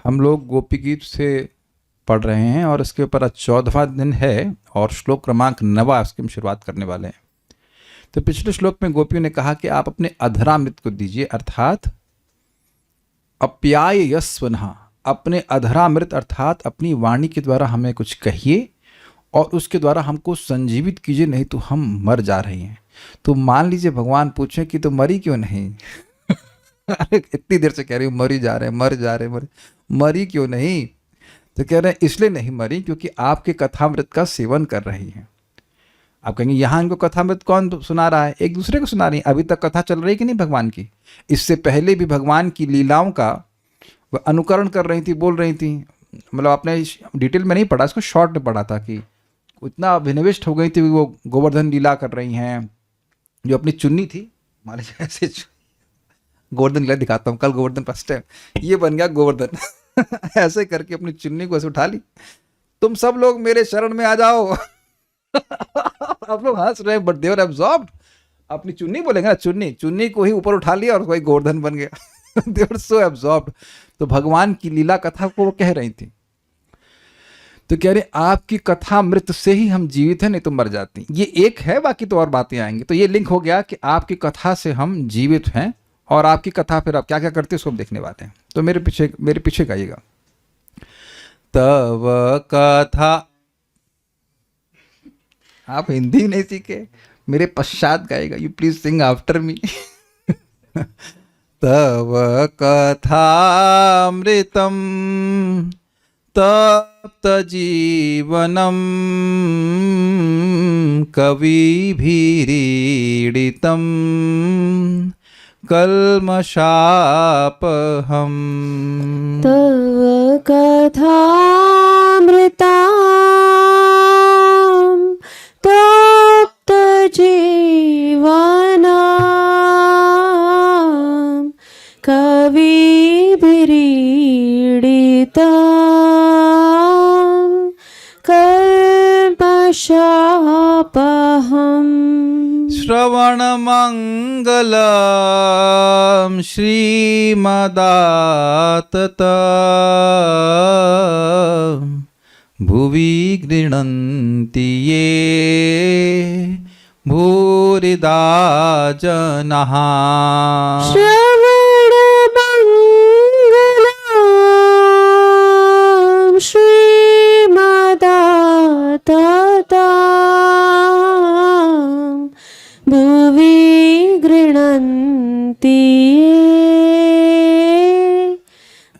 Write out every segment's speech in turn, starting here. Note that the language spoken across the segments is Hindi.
हम लोग गोपी गीत से पढ़ रहे हैं और इसके ऊपर आज 14वां दिन है और श्लोक क्रमांक 9 इसकी हम शुरुआत करने वाले हैं। तो पिछले श्लोक में गोपियों ने कहा कि आप अपने अधरामृत को दीजिए, अर्थात अप्याय यस्वनः, अपने अधरामृत अर्थात अपनी वाणी के द्वारा हमें कुछ कहिए और उसके द्वारा हमको संजीवित कीजिए, नहीं तो हम मर जा रहे हैं। तो मान लीजिए भगवान पूछे कि तो मरी क्यों नहीं? अरे इतनी देर से कह रही हूँ मरी जा रहे हैं, मर जा रहे हैं, मरी क्यों नहीं? तो कह रहे हैं इसलिए नहीं मरी क्योंकि आपके कथामृत का सेवन कर रही हैं। आप कहेंगे यहाँ इनको कथामृत कौन सुना रहा है? एक दूसरे को सुना रही है। अभी तक कथा चल रही कि नहीं भगवान की? इससे पहले भी भगवान की लीलाओं का वह अनुकरण कर रही थी, बोल रही थी। मतलब आपने डिटेल में नहीं पढ़ा, इसको शॉर्ट में पढ़ा था कि इतना अभिनिविष्ट हो गई थी, वो गोवर्धन लीला कर रही हैं। जो अपनी चुन्नी थी हमारे जैसे गोवर्धन लीला दिखाता हूँ, कल गोवर्धन फर्स्ट टाइम ये बन गया गोवर्धन ऐसे करके अपनी चुन्नी को ऐसे उठा ली, तुम सब लोग मेरे शरण में आ जाओ आप लोग हंस रहे हैं बट देवर एब्जॉर्ब्ड। अपनी चुन्नी बोलेंगे ना, चुन्नी चुन्नी को ही ऊपर उठा लिया और वही गोवर्धन बन गया देवर सो एब्जॉर्ब्ड। तो भगवान की लीला कथा को वो कह रही थी। तो कह रहे आपकी कथा मृत से ही हम जीवित हैं, नहीं तो मर जाती। ये एक है, बाकी तो और बातें आएंगी। तो ये लिंक हो गया कि आपकी कथा से हम जीवित हैं और आपकी कथा फिर आप क्या क्या करते हैं उसको हम देखने वाले हैं। तो मेरे पीछे गाइएगा। तव कथा, आप हिंदी नहीं सीखे, मेरे पश्चात गाएगा। You please sing after me तव कथामृतम तप्त जीवनम कविभिरीडितम कल्मषापहम। तव कथामृताम् तप्त जीवनम् कविभिरीडितम् कल्मषापहम्। श्रवणमङ्गलं श्रीमदातत भुवि गृह्णन्ति ये भूरिदा जनाः। श्रवणमङ्गलं श्रीमदातत भुवि गृह्णन्ति ये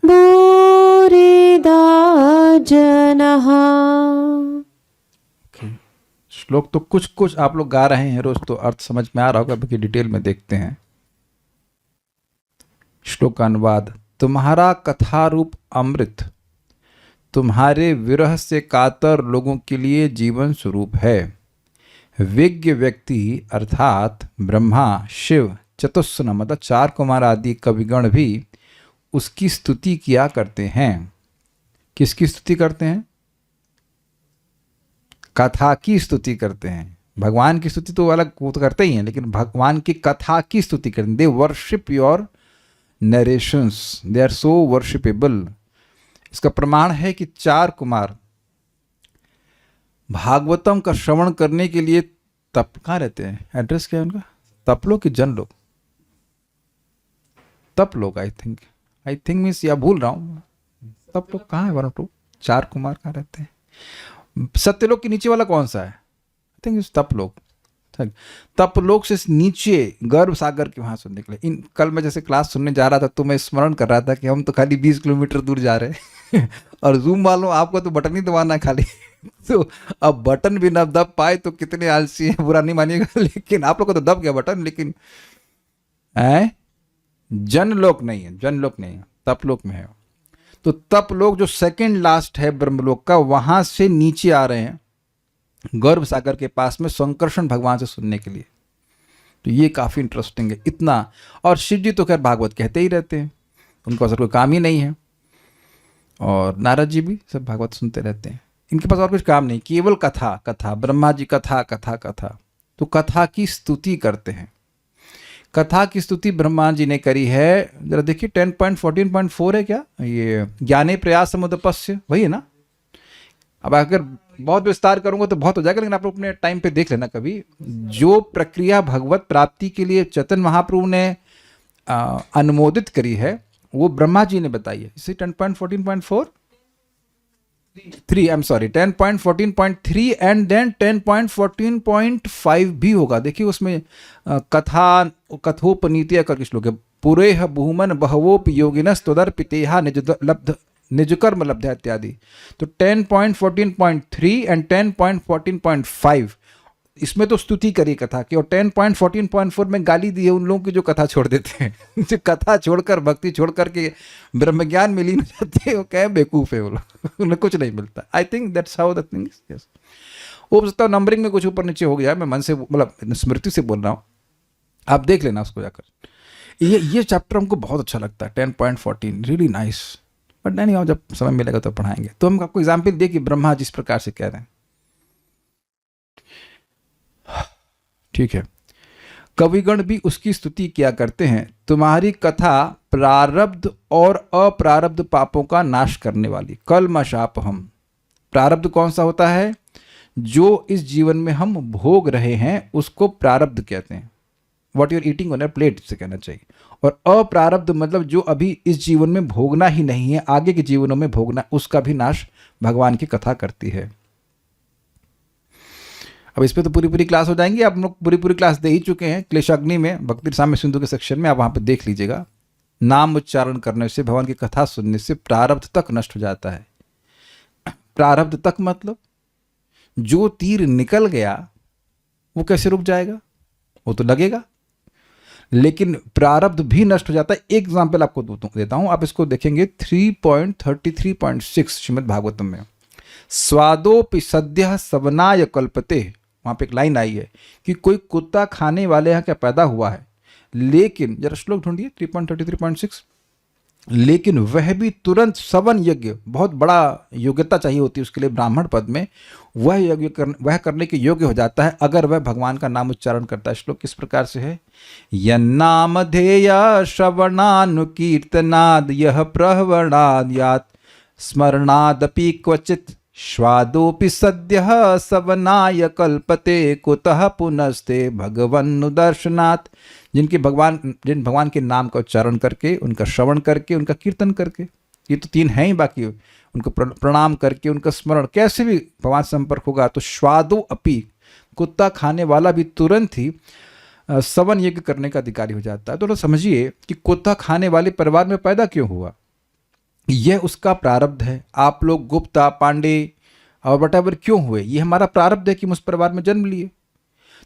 भूरिदा जनाः। श्लोक तो कुछ कुछ आप लोग गा रहे हैं रोज, तो अर्थ समझ में आ रहा होगा, बाकी डिटेल में देखते हैं। श्लोक का अनुवाद। तुम्हारा कथारूप अमृत तुम्हारे विरह से कातर लोगों के लिए जीवन स्वरूप है। विज्ञ व्यक्ति अर्थात ब्रह्मा, शिव, चतुस्सन मतलब 4 कुमार आदि कविगण भी उसकी स्तुति किया करते हैं। किसकी स्तुति करते हैं? कथा की स्तुति करते हैं। भगवान की स्तुति तो अलग, वो तो करते ही हैं, लेकिन भगवान की कथा की स्तुति करते हैं। They worship your narrations, they are so worshipable. इसका प्रमाण है कि 4 कुमार भागवतम का श्रवण करने के लिए तप कहाँ रहते हैं? एड्रेस क्या है उनका? तपलोक की जनलोक, तपलोक आई थिंक मीन्स, या भूल रहा हूँ। तपलोक कहाँ है? 1 और 2 4 कुमार कहाँ रहते हैं? सत्यलोक के नीचे वाला कौन सा है? I think तपलोक। तपलोक से नीचे गर्भ सागर के वहां से निकले। इन कल मैं जैसे क्लास सुनने जा रहा था तो मैं स्मरण कर रहा था कि हम तो खाली 20 किलोमीटर दूर जा रहे हैं और जूम वालों आपको तो बटन ही दबाना है खाली तो अब बटन भी ना दब पाए तो कितने आलसी हैं, बुरा नहीं मानिएगा, लेकिन आप लोग को तो दब गया बटन, लेकिन जनलोक नहीं है, जनलोक नहीं है, तपलोक में है। तो तपलोक जो सेकंड लास्ट है ब्रह्मलोक का, वहां से नीचे आ रहे हैं गर्भ सागर के पास में संकर्षण भगवान से सुनने के लिए। तो ये काफी इंटरेस्टिंग है इतना। और शिव जी तो खैर भागवत कहते ही रहते हैं, उनको असर कोई काम ही नहीं है। और नारद जी भी सब भागवत सुनते रहते हैं, इनके पास और कुछ काम नहीं, केवल कथा कथा। ब्रह्मा जी कथा कथा कथा, तो कथा की स्तुति करते हैं। कथा की स्तुति ब्रह्मा जी ने करी है। जरा देखिए 10.14.4 है क्या ये, ज्ञाने प्रयास समुदपस्य, वही है ना। अब अगर बहुत विस्तार करूंगा तो बहुत हो जाएगा, लेकिन आप लोग अपने टाइम पे देख लेना कभी। जो प्रक्रिया भगवत प्राप्ति के लिए चैतन्य महाप्रभु ने अनुमोदित करी है वो ब्रह्मा जी ने बताई है। इसी 10.14.4 3 I am sorry 10.14.3 and then 10.14.5 भी होगा। देखिए उसमें कथोपनीतिया करके श्लोक है, पुरेह बहुमन बहवोप योगिनस तदर्पितेहा निजकर्म लब्धा इत्यादि। तो 10.14.3 एंड 10.14.5 इसमें तो स्तुति करी कथा की, और 10.14.4 में गाली दी है उन लोगों की जो कथा छोड़ देते हैं जो कथा छोड़कर भक्ति छोड़ करके ब्रह्म ज्ञान में लीन हो जाते हैं, वो क्या बेवकूफ है वो लोग, उन्हें कुछ नहीं मिलता। I think that's how the thing is. Yes, हो सकता है नंबरिंग में कुछ ऊपर नीचे हो गया, मैं मन से मतलब स्मृति से बोल रहा हूँ, आप देख लेना उसको जाकर। ये चैप्टर हमको बहुत अच्छा लगता है 10.14, रियली नाइस। बट नहीं, जब समय मिलेगा तो पढ़ाएंगे। तो हम आपको एग्जाम्पल दे कि ब्रह्मा जिस प्रकार से कह रहे हैं, ठीक है। कविगण भी उसकी स्तुति किया करते हैं, तुम्हारी कथा प्रारब्ध और अप्रारब्ध पापों का नाश करने वाली। कल्मषापहम, प्रारब्ध कौन सा होता है, जो इस जीवन में हम भोग रहे हैं उसको प्रारब्ध कहते हैं, what you're eating on your plate से कहना चाहिए। और अप्रारब्ध मतलब जो अभी इस जीवन में भोगना ही नहीं है, आगे के जीवनों में भोगना, उसका भी नाश भगवान की कथा करती है। अब इस पे तो पूरी क्लास हो जाएंगी, आप लोग पूरी क्लास दे ही चुके हैं क्लेशाग्नि में, भक्ति रसायन सिंधु के सेक्शन में, आप वहां पे देख लीजिएगा। नाम उच्चारण करने से, भगवान की कथा सुनने से प्रारब्ध तक नष्ट हो जाता है। प्रारब्ध तक मतलब जो तीर निकल गया वो कैसे रुक जाएगा, वो तो लगेगा, लेकिन प्रारब्ध भी नष्ट हो जाता है। एक एग्जाम्पल आपको देता हूं, आप इसको देखेंगे 3.33.6 श्रीमद् भागवतम में, स्वादोपि सद्यः सवनाय कल्पते, वहां पे एक लाइन आई है कि कोई कुत्ता खाने वाले यहाँ क्या पैदा हुआ है, लेकिन जरा श्लोक ढूंढिए 3.33.6, लेकिन वह भी तुरंत सवन यज्ञ, बहुत बड़ा योग्यता चाहिए होती है उसके लिए ब्राह्मण पद में, वह करने के योग्य हो जाता है अगर वह भगवान का नाम उच्चारण करता है। श्लोक किस प्रकार से है, यन्नामधेय श्रवणानुकीर्तनाद यह प्रहवणाद यात स्मरणादपि क्वचित स्वादोपि सद्यः सवनाय कल्पते कुतः पुनस्ते भगवन्नुदर्शनात्। जिन भगवान के नाम का उच्चारण करके, उनका श्रवण करके, उनका कीर्तन करके, ये तो तीन हैं ही, बाकी उनको प्रणाम करके, उनका स्मरण, कैसे भी भगवान संपर्क होगा तो स्वादो अपि, कुत्ता खाने वाला भी तुरंत ही सवन यज्ञ करने का अधिकारी हो जाता है। तो समझिए कि कुत्ता खाने वाले परिवार में पैदा क्यों हुआ, यह उसका प्रारब्ध है। आप लोग गुप्ता, पांडे और वटेवर क्यों हुए, ये हमारा प्रारब्ध है कि हम उस परिवार में जन्म लिए।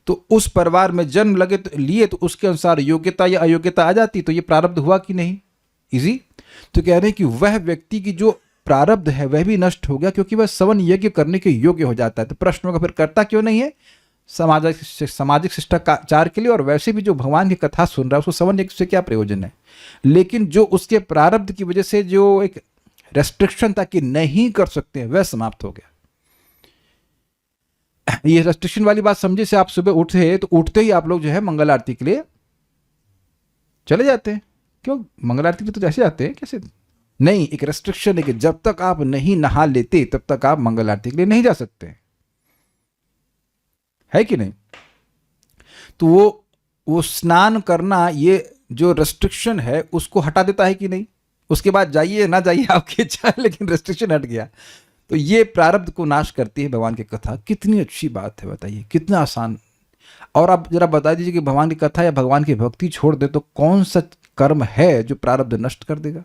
तो उस परिवार में जन्म लिए तो उसके अनुसार योग्यता या अयोग्यता आ जाती, तो ये प्रारब्ध हुआ कि नहीं, इजी। तो कह रहे हैं कि वह व्यक्ति की जो प्रारब्ध है वह भी नष्ट हो गया, क्योंकि वह सवन यज्ञ करने के योग्य हो जाता है। तो प्रश्न होगा फिर करता क्यों नहीं है, सामाजिक शिष्टाचार के लिए, और वैसे भी जो भगवान की कथा सुन रहा है उसको सवन यज्ञ से क्या प्रयोजन है। लेकिन जो उसके प्रारब्ध की वजह से जो एक रेस्ट्रिक्शन था कि नहीं कर सकते हैं, वह समाप्त हो गया। ये रेस्ट्रिक्शन वाली बात समझे से आप सुबह उठे तो उठते ही आप लोग जो है मंगल आरती के लिए चले जाते हैं। क्यों, मंगल आरती के लिए तो जैसे जाते हैं, कैसे नहीं, एक रेस्ट्रिक्शन है कि जब तक आप नहीं नहा लेते तब तक आप मंगल आरती के लिए नहीं जा सकते, है कि नहीं। तो वो स्नान करना, ये जो रेस्ट्रिक्शन है उसको हटा देता है कि नहीं। उसके बाद जाइए ना जाइए आपकी इच्छा, लेकिन रेस्ट्रिक्शन हट गया। तो ये प्रारब्ध को नाश करती है भगवान की कथा। कितनी अच्छी बात है, बताइए कितना आसान। और आप जरा बता दीजिए कि भगवान की कथा या भगवान की भक्ति छोड़ दे तो कौन सा कर्म है जो प्रारब्ध नष्ट कर देगा।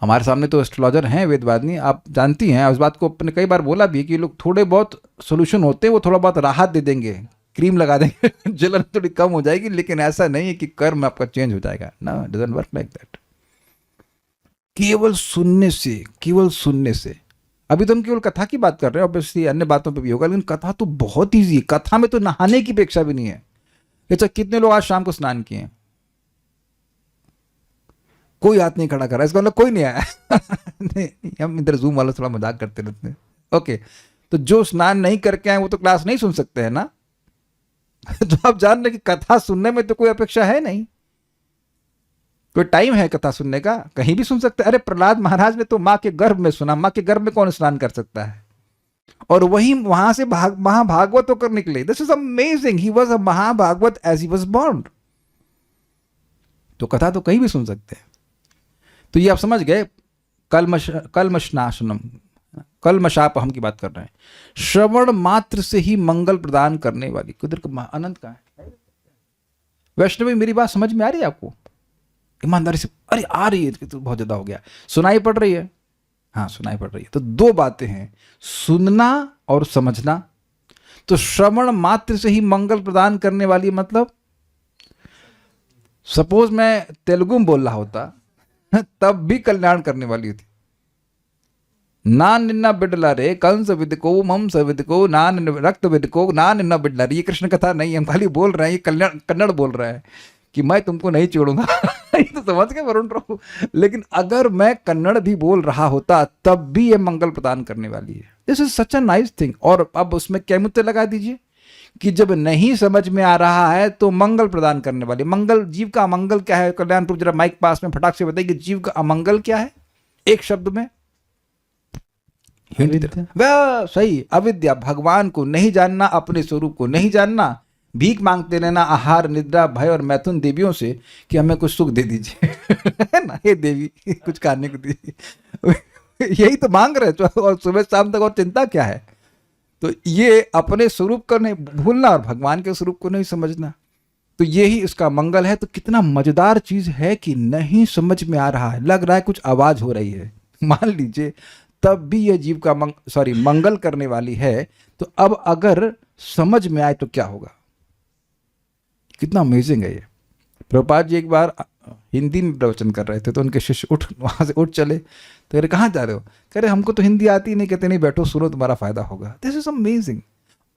हमारे सामने तो एस्ट्रोलॉजर हैं, वेदवादिनी, आप जानती हैं, उस बात को अपने कई बार बोला भी कि लोग थोड़े बहुत सोल्यूशन होते हैं, वो थोड़ा बहुत राहत दे देंगे, क्रीम लगा देंगे जलन थोड़ी कम हो जाएगी, लेकिन ऐसा नहीं है कि कर्म आपका चेंज हो जाएगा ना, डजंट वर्क लाइक दैट। केवल सुनने से अभी तो हम केवल कथा की बात कर रहे हैं, ऑब्वियसली अन्य बातों पे भी होगा, लेकिन कथा तो बहुत ईजी है। कथा में तो नहाने की अपेक्षा भी नहीं है। अच्छा, कितने लोग आज शाम को स्नान किए हैं, कोई हाथ नहीं खड़ा कर रहा, इसका मतलब कोई नहीं आया नहीं, हम इधर जूम वाला थोड़ा मजाक करते रहते हैं। ओके, तो जो स्नान नहीं करके आए वो तो क्लास नहीं सुन सकते हैं ना, तो आप जान रहे कि कथा सुनने में तो कोई अपेक्षा है नहीं, कोई टाइम है कथा सुनने का, कहीं भी सुन सकते हैं। अरे प्रहलाद महाराज ने तो माँ के गर्भ में सुना, माँ के गर्भ में कौन स्नान कर सकता है, और वही वहां से महाभागवत होकर निकले। This is amazing, he was a महाभागवत एज ही वॉज बॉर्न। तो कथा तो कहीं भी सुन सकते हैं। तो ये आप समझ गए, कलमशनाशनम, कलमशापहम की बात कर रहे हैं। श्रवण मात्र से ही मंगल प्रदान करने वाली, कुदर का अनंत का है। वैष्णवी मेरी बात समझ में आ रही है आपको ईमानदारी से? अरे आ रही है तो बहुत ज्यादा हो गया। सुनाई पड़ रही है? हाँ सुनाई पड़ रही है। तो दो बातें हैं, सुनना और समझना। तो श्रवण मात्र से ही मंगल प्रदान करने वाली मतलब, सपोज मैं तेलुगु में बोल रहा होता तब भी कल्याण करने वाली थी। ना निन्ना बिडला रे कंस विदको मम सविदको ना रक्त विदको ना निन्ना बिडला रे। ये कृष्ण कथा नहीं है, हम खाली बोल रहे हैं, ये कल्याण कन्नड़ बोल रहा है कि मैं तुमको नहीं छोड़ूंगा। ये तो समझ के वरुण प्रभु। लेकिन अगर मैं कन्नड़ भी बोल रहा होता तब भी ये मंगल प्रदान करने वाली है। This is such a nice thing. और अब उसमें क्या मुद्दे लगा दीजिए कि जब नहीं समझ में आ रहा है तो मंगल प्रदान करने वाली। मंगल, जीव का अमंगल क्या है? कल्याण प्रभु जरा माइक पास में फटाक से बताइए कि जीव का अमंगल क्या है एक शब्द में। वह सही, अविद्या, भगवान को नहीं जानना, अपने स्वरूप को नहीं जानना, भीख मांगते रहना आहार निद्रा भय और मैथुन देवियों से कि हमें कुछ सुख दे दीजिए। है ना, हे देवी कुछ खाने को दीजिए। यही तो मांग रहे हैं, और सुबह शाम तक, और चिंता क्या है? तो ये अपने स्वरूप को नहीं भूलना और भगवान के स्वरूप को नहीं समझना, तो यही इसका मंगल है। तो कितना मजेदार चीज है कि नहीं समझ में आ रहा है, लग रहा है कुछ आवाज हो रही है, मान लीजिए, तब भी यह जीव का मंगल करने वाली है। तो अब अगर समझ में आए तो क्या होगा? कितना अमेजिंग है ये। प्रभुपाद जी एक बार हिंदी में प्रवचन कर रहे थे, तो उनके शिष्य वहां से उठ चले, तो कह रहे कहाँ जा रहे हो? कह रहे हमको तो हिंदी आती नहीं। कहते नहीं बैठो सुनो, तुम्हारा फायदा होगा। This is amazing.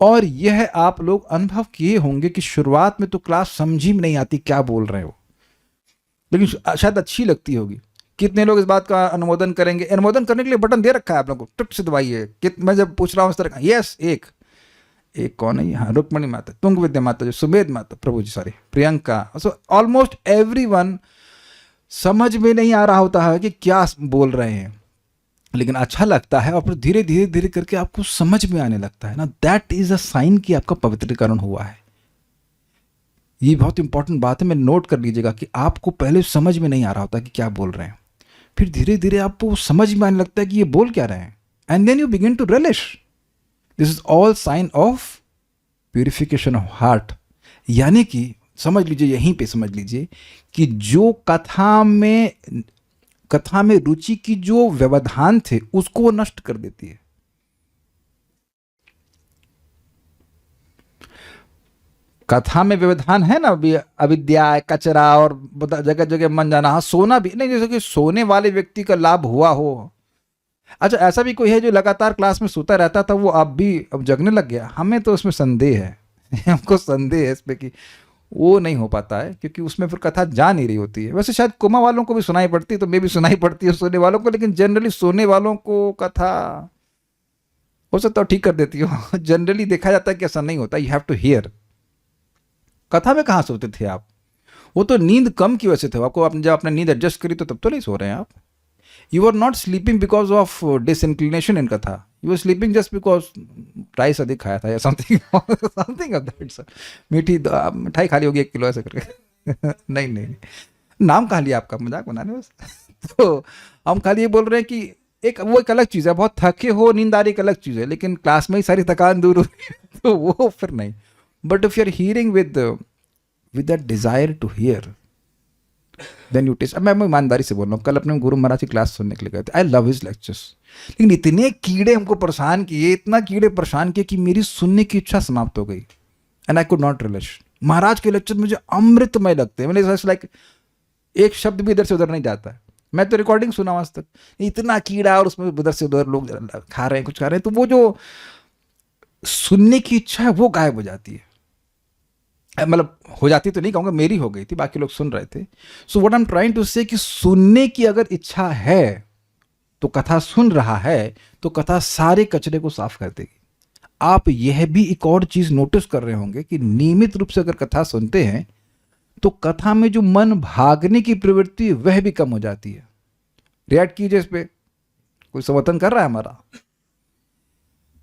और यह आप लोग अनुभव किए होंगे कि शुरुआत में तो क्लास समझ ही में नहीं आती क्या बोल रहे हो, लेकिन शायद अच्छी लगती होगी। कितने लोग इस बात का अनुमोदन करेंगे? अनुमोदन करने के लिए बटन दे रखा है आप लोगों को, टुक से दबाइए। मैं जब पूछ रहा हूँ इस तरह का, यस, एक कौन है? हाँ, रुक्मणी माता, तुंग विद्या माता, जो सुमेध माता, प्रभु जी sorry, Priyanka. So almost everyone समझ में नहीं आ रहा होता है कि क्या बोल रहे हैं, लेकिन अच्छा लगता है, और फिर धीरे धीरे धीरे करके आपको समझ में आने लगता है ना। दैट इज अ साइन कि आपका पवित्रीकरण हुआ है। ये बहुत इंपॉर्टेंट बात है, मैं नोट कर लीजिएगा कि आपको पहले समझ में नहीं आ रहा होता कि क्या बोल रहे हैं, फिर धीरे धीरे आपको समझ में आने लगता है कि ये बोल क्या रहे हैं, and then you begin to relish. This is all sign of purification of heart. यानी कि समझ लीजिए, यहीं पे समझ लीजिए कि जो कथा में रुचि की जो व्यवधान थे उसको वो नष्ट कर देती है। कथा में व्यवधान है ना, अविद्या, कचरा और जगह जगह मन जाना। हाँ, सोना भी नहीं, जैसे कि सोने वाले व्यक्ति का लाभ हुआ हो। अच्छा, ऐसा भी कोई है जो लगातार क्लास में सोता रहता था, वो अब जगने लग गया? हमें तो उसमें संदेह है। हमको संदेह है इस पे कि वो नहीं हो पाता है, क्योंकि उसमें फिर कथा जा नहीं रही होती है। वैसे शायद कोमा वालों को भी सुनाई पड़ती है, तो मैं भी सुनाई पड़ती है सोने वालों को, लेकिन जनरली सोने वालों को कथा हो सकता है ठीक कर देती हो। जनरली देखा जाता है कि ऐसा नहीं होता। You have to hear. कथा में कहाँ सोते थे आप? वो तो नींद कम की वजह से थे। आपको जब आपने नींद एडजस्ट करी तो तब तो नहीं सो रहे हैं आप। You are not sleeping because of disinclination in कथा, you are sleeping just because rice अधिक खाया था या समथिंग ऑफ दैट सर। मिठाई खाली होगी 1 किलो ऐसे करके। नहीं, नाम कहाँ लिया आपका, मजाक बनाने बस। तो हम खाली ये बोल रहे हैं कि एक अलग चीज़ है, बहुत थके हो, नींद आ रही एक अलग चीज़ है, लेकिन क्लास में ही सारी थकान दूर हुई तो वो फिर नहीं। But if you are hearing with that desire to hear, then you taste. अब मैं ईमानदारी से बोल रहा हूँ, कल अपने गुरु महाराज की क्लास सुनने के लिए गए थे। आई लव हिज लेक्चर्स, लेकिन इतने कीड़े हमको परेशान किए, इतना कीड़े परेशान किए कि मेरी सुनने की इच्छा समाप्त हो गई, and I could not relish. महाराज के लेक्चर मुझे अमृतमय लगते हैं। मैंने लाइक एक शब्द भी इधर से उधर नहीं जाता है। मैं तो रिकॉर्डिंग सुना आज तक, इतना कीड़ा, और उसमें उधर से उधर लोग खा रहे हैं, कुछ खा रहे हैं, तो वो जो सुनने की इच्छा है वो गायब हो जाती है। मतलब हो जाती तो नहीं कहूँगा, मेरी हो गई थी, बाकी लोग सुन रहे थे। So what I am trying to say कि सुनने की अगर इच्छा है तो कथा सुन रहा है तो कथा सारे कचरे को साफ कर देगी। आप यह भी एक और चीज नोटिस कर रहे होंगे कि नियमित रूप से अगर कथा सुनते हैं तो कथा में जो मन भागने की प्रवृत्ति है, वह भी कम हो जाती है। रिएक्ट कीजिए इस पे, कोई समर्थन कर रहा है हमारा?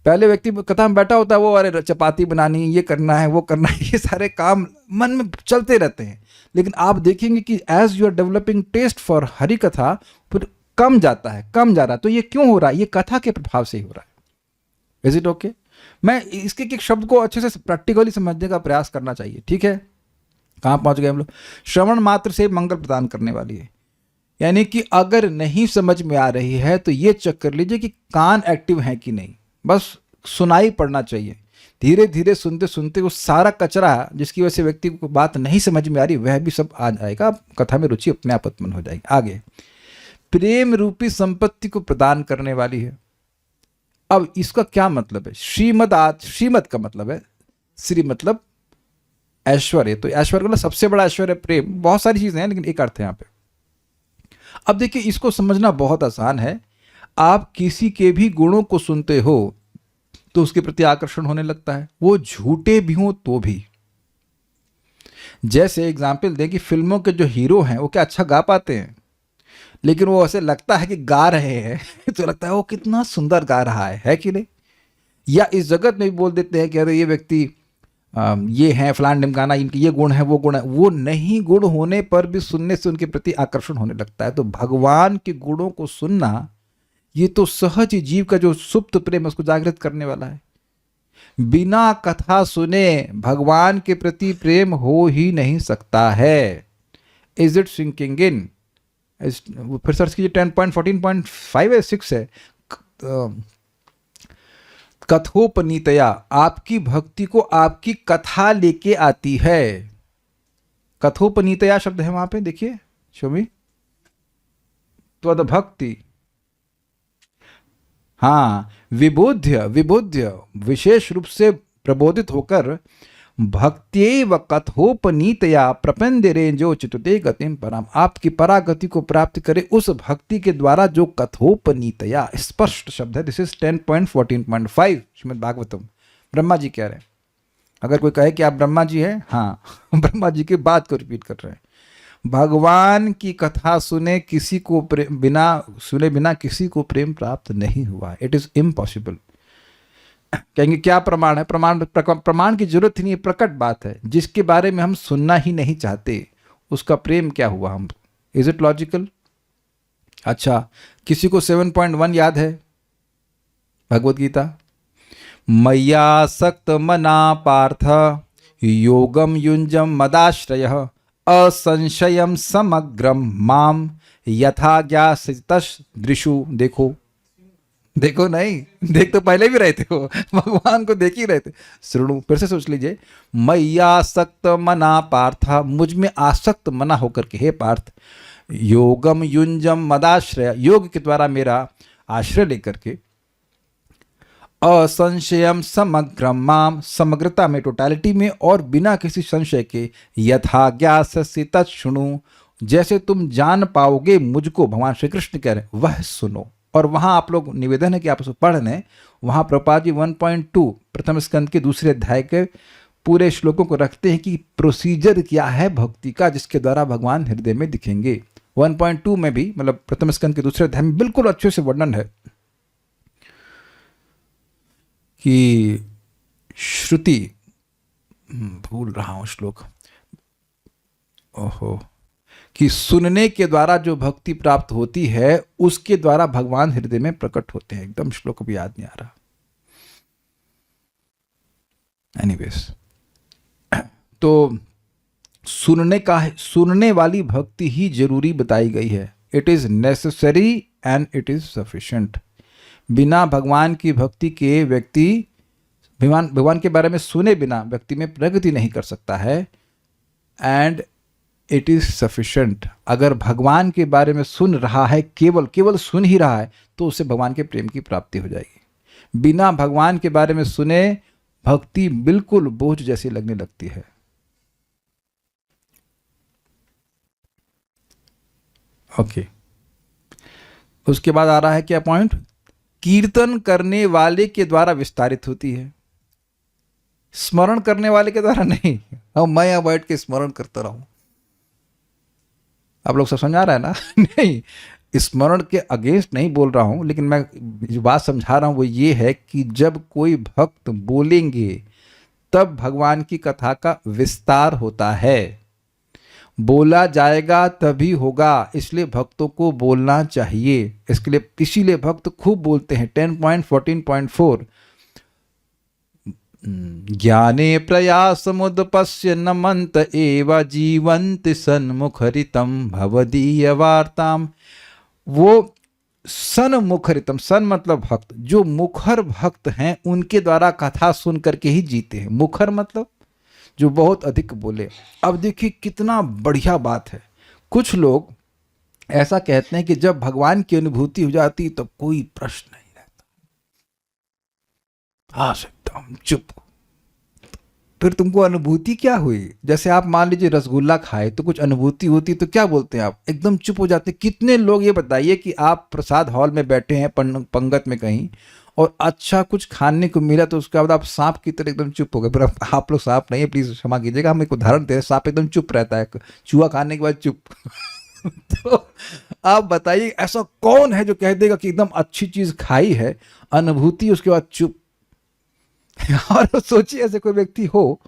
पहले व्यक्ति कथा में बैठा होता है, वो अरे चपाती बनानी, ये करना है, वो करना है, ये सारे काम मन में चलते रहते हैं। लेकिन आप देखेंगे कि as you are developing taste for Hari कथा, फिर कम जाता है, कम जा रहा है। तो ये क्यों हो रहा है? ये कथा के प्रभाव से ही हो रहा है। Is it okay? मैं इसके एक शब्द को अच्छे से प्रैक्टिकली समझने का प्रयास करना चाहिए। ठीक है, कहाँ पहुंच गए हम लोग? श्रवण मात्र से मंगल प्रदान करने वाली है। यानी कि अगर नहीं समझ में आ रही है तो ये चेक कर लीजिए कि कान एक्टिव है कि नहीं। बस सुनाई पड़ना चाहिए। धीरे धीरे सुनते सुनते वो सारा कचरा जिसकी वजह से व्यक्ति को बात नहीं समझ में आ रही, वह भी सब आ जाएगा। कथा में रुचि अपने आप उत्पन्न हो जाएगी। आगे, प्रेम रूपी संपत्ति को प्रदान करने वाली है। अब इसका क्या मतलब है? श्रीमद का मतलब है, श्री मतलब ऐश्वर्य। तो ऐश्वर्य का सबसे बड़ा ऐश्वर्य प्रेम। बहुत सारी चीजें हैं लेकिन एक अर्थ है यहाँ पे। अब देखिए, इसको समझना बहुत आसान है। आप किसी के भी गुणों को सुनते हो तो उसके प्रति आकर्षण होने लगता है, वो झूठे भी हो तो भी। जैसे एग्जाम्पल दें कि फिल्मों के जो हीरो हैं वो क्या अच्छा गा पाते हैं, लेकिन वो ऐसे लगता है कि गा रहे हैं तो लगता है वो कितना सुंदर गा रहा है कि नहीं? या इस जगत में भी बोल देते हैं कि अरे ये व्यक्ति ये है फलान ढिमकाना, इनके ये गुण है, वो गुण है। वो नहीं गुण होने पर भी सुनने से उनके प्रति आकर्षण होने लगता है। तो भगवान के गुणों को सुनना ये तो सहज ही जीव का जो सुप्त प्रेम है उसको जागृत करने वाला है। बिना कथा सुने भगवान के प्रति प्रेम हो ही नहीं सकता है। Is it sinking in? फिर सर्च कीजिए 10.14.5 है, 6 है। कथोपनीतया, आपकी भक्ति को आपकी कथा लेके आती है। कथोपनीतया शब्द है वहां पे, देखिए शोमी, त्वद भक्ति। हाँ, विबुद्ध्य विशेष रूप से प्रबोधित होकर भक्त्यैव कथोपनीतया प्रपंदिरे जो चितुते गतिम परम, आपकी परागति को प्राप्त करे उस भक्ति के द्वारा जो कथोपनीतया, स्पष्ट शब्द है। This is 10.14.5 Srimad Bhagavatam. ब्रह्मा जी कह रहे हैं। अगर कोई कहे कि आप ब्रह्मा जी हैं, हाँ ब्रह्मा जी की बात को रिपीट कर रहे हैं। भगवान की कथा सुने किसी को बिना किसी को प्रेम प्राप्त नहीं हुआ। It is impossible. कहेंगे क्या प्रमाण है? प्रमाण की जरूरत ही नहीं है, प्रकट बात है। जिसके बारे में हम सुनना ही नहीं चाहते उसका प्रेम क्या हुआ हम? Is it logical? अच्छा, किसी को 7.1 याद है भगवत गीता? मय्यासक्त मना पार्थ योगम युंजम मदाश्रयः असंशयम समग्रम माम यथा ज्ञासितदृशु। देखो नहीं, देख तो पहले भी रहे थे, वो भगवान को देख ही रहे थे। श्रृणु, फिर से सोच लीजिए। मय्यासक्त मना पार्थ, मुझ में आसक्त मना होकर के हे पार्थ, योगम युंजम मदाश्रय, योग के द्वारा मेरा आश्रय लेकर के, असंशयम समग्रम माम, समग्रता में, टोटलिटी में, और बिना किसी संशय के, यथा ज्ञास्यसि तच्छृणु, जैसे तुम जान पाओगे मुझको, भगवान श्री कृष्ण कह रहे हैं, वह सुनो। और वहां आप लोग निवेदन है कि आप उसको पढ़ लें। वहां प्रभुपाद जी 1.2 प्रथम स्कंद के दूसरे अध्याय के पूरे श्लोकों को रखते हैं कि प्रोसीजर क्या है भक्ति का, जिसके द्वारा भगवान हृदय में दिखेंगे। 1.2 में भी, मतलब प्रथम स्कंद के दूसरे अध्याय में बिल्कुल अच्छे से वर्णन है कि श्रुति, भूल रहा हूं श्लोक, ओहो, कि सुनने के द्वारा जो भक्ति प्राप्त होती है उसके द्वारा भगवान हृदय में प्रकट होते हैं। एकदम श्लोक भी याद नहीं आ रहा। एनीवेज, तो सुनने वाली भक्ति ही जरूरी बताई गई है। It is necessary and it is sufficient. बिना भगवान की भक्ति के व्यक्ति भगवान के बारे में सुने बिना व्यक्ति में प्रगति नहीं कर सकता है। And it is sufficient. अगर भगवान के बारे में सुन रहा है, केवल सुन ही रहा है, तो उसे भगवान के प्रेम की प्राप्ति हो जाएगी। बिना भगवान के बारे में सुने भक्ति बिल्कुल बोझ जैसी लगने लगती है। ओके, उसके बाद आ रहा है क्या पॉइंट? कीर्तन करने वाले के द्वारा विस्तारित होती है। स्मरण करने वाले के द्वारा नहीं। अब मैं यहाँ बैठ के स्मरण करता रहूं, आप लोग सब समझा रहा है ना? नहीं, स्मरण के अगेंस्ट नहीं बोल रहा हूं, लेकिन मैं जो बात समझा रहा हूं वो ये है कि जब कोई भक्त बोलेंगे तब भगवान की कथा का विस्तार होता है। बोला जाएगा तभी होगा, इसलिए भक्तों को बोलना चाहिए। इसके लिए इसीलिए भक्त खूब बोलते हैं। 10.14.4 ज्ञाने प्रयासमुदपश्य नमन्त एव जीवन्ति सन्मुखरितं भवदीय वार्ताम। वो सन्मुखरितम, सन मतलब भक्त, जो मुखर भक्त हैं उनके द्वारा कथा सुन करके ही जीते हैं। मुखर मतलब जो बहुत अधिक बोले। अब देखिए कितना बढ़िया बात है। कुछ लोग ऐसा कहते हैं कि जब भगवान की अनुभूति हो जाती तो कोई प्रश्न नहीं रहता, हाँ एकदम चुप। फिर तुमको अनुभूति क्या हुई? जैसे आप मान लीजिए रसगुल्ला खाए तो कुछ अनुभूति होती तो क्या बोलते हैं आप? एकदम चुप हो जाते। कितने लोग, ये बताइए कि आप प्रसाद हॉल में बैठे हैं पंगत में कहीं, और अच्छा कुछ खाने को मिला तो उसके बाद आप सांप की तरह एकदम चुप हो गए। पर आप लोग सांप नहीं है, प्लीज क्षमा कीजिएगा, हम एक उदाहरण दे रहे हैं। सांप एकदम चुप रहता है, चूहा खाने के बाद चुप। तो आप बताइए ऐसा कौन है जो कह देगा कि एकदम अच्छी चीज खाई है, अनुभूति, उसके बाद चुप? और सोचिए ऐसे कोई व्यक्ति हो,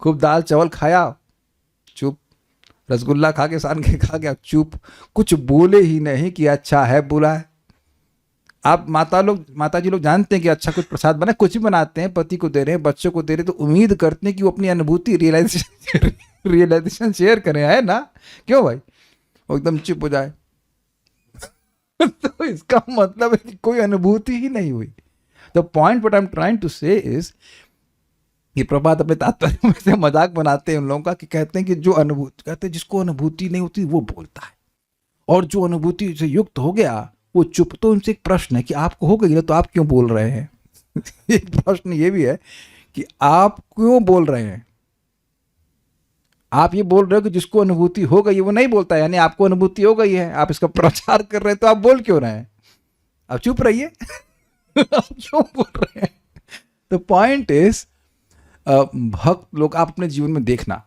खूब दाल चावल खाया, चुप, रसगुल्ला खा के सान के खा गया, चुप, कुछ बोले ही नहीं कि अच्छा है बुरा है। आप माता जी लोग जानते हैं कि अच्छा कुछ प्रसाद बना, कुछ भी बनाते हैं, पति को दे रहे हैं, बच्चों को दे रहे हैं, तो उम्मीद करते हैं कि वो अपनी अनुभूति रियलाइजेशन शेयर करें, है ना? क्यों भाई? वो एकदम चुप हो जाए। तो इसका मतलब है कि कोई अनुभूति ही नहीं हुई। The point what I am trying to say is कि प्रभात अपने तात्पर्य में से मजाक बनाते हैं उन लोगों का, कि कहते हैं कि जो अनुभूति, कहते हैं जिसको अनुभूति नहीं होती वो बोलता है, और जो अनुभूति से युक्त हो गया वो चुप। तो उनसे एक प्रश्न है कि आपको हो गई ना तो आप क्यों बोल रहे हैं? एक प्रश्न ये भी है कि आप क्यों बोल रहे हैं? आप ये बोल रहे हो कि जिसको अनुभूति हो गई वो नहीं बोलता है, यानी आपको अनुभूति हो गई है, आप इसका प्रचार कर रहे हैं, तो आप बोल क्यों रहे हैं? आप चुप रहिए। आप क्यों बोल रहे हैं? द पॉइंट इज, भक्त लोग, आप अपने जीवन में देखना,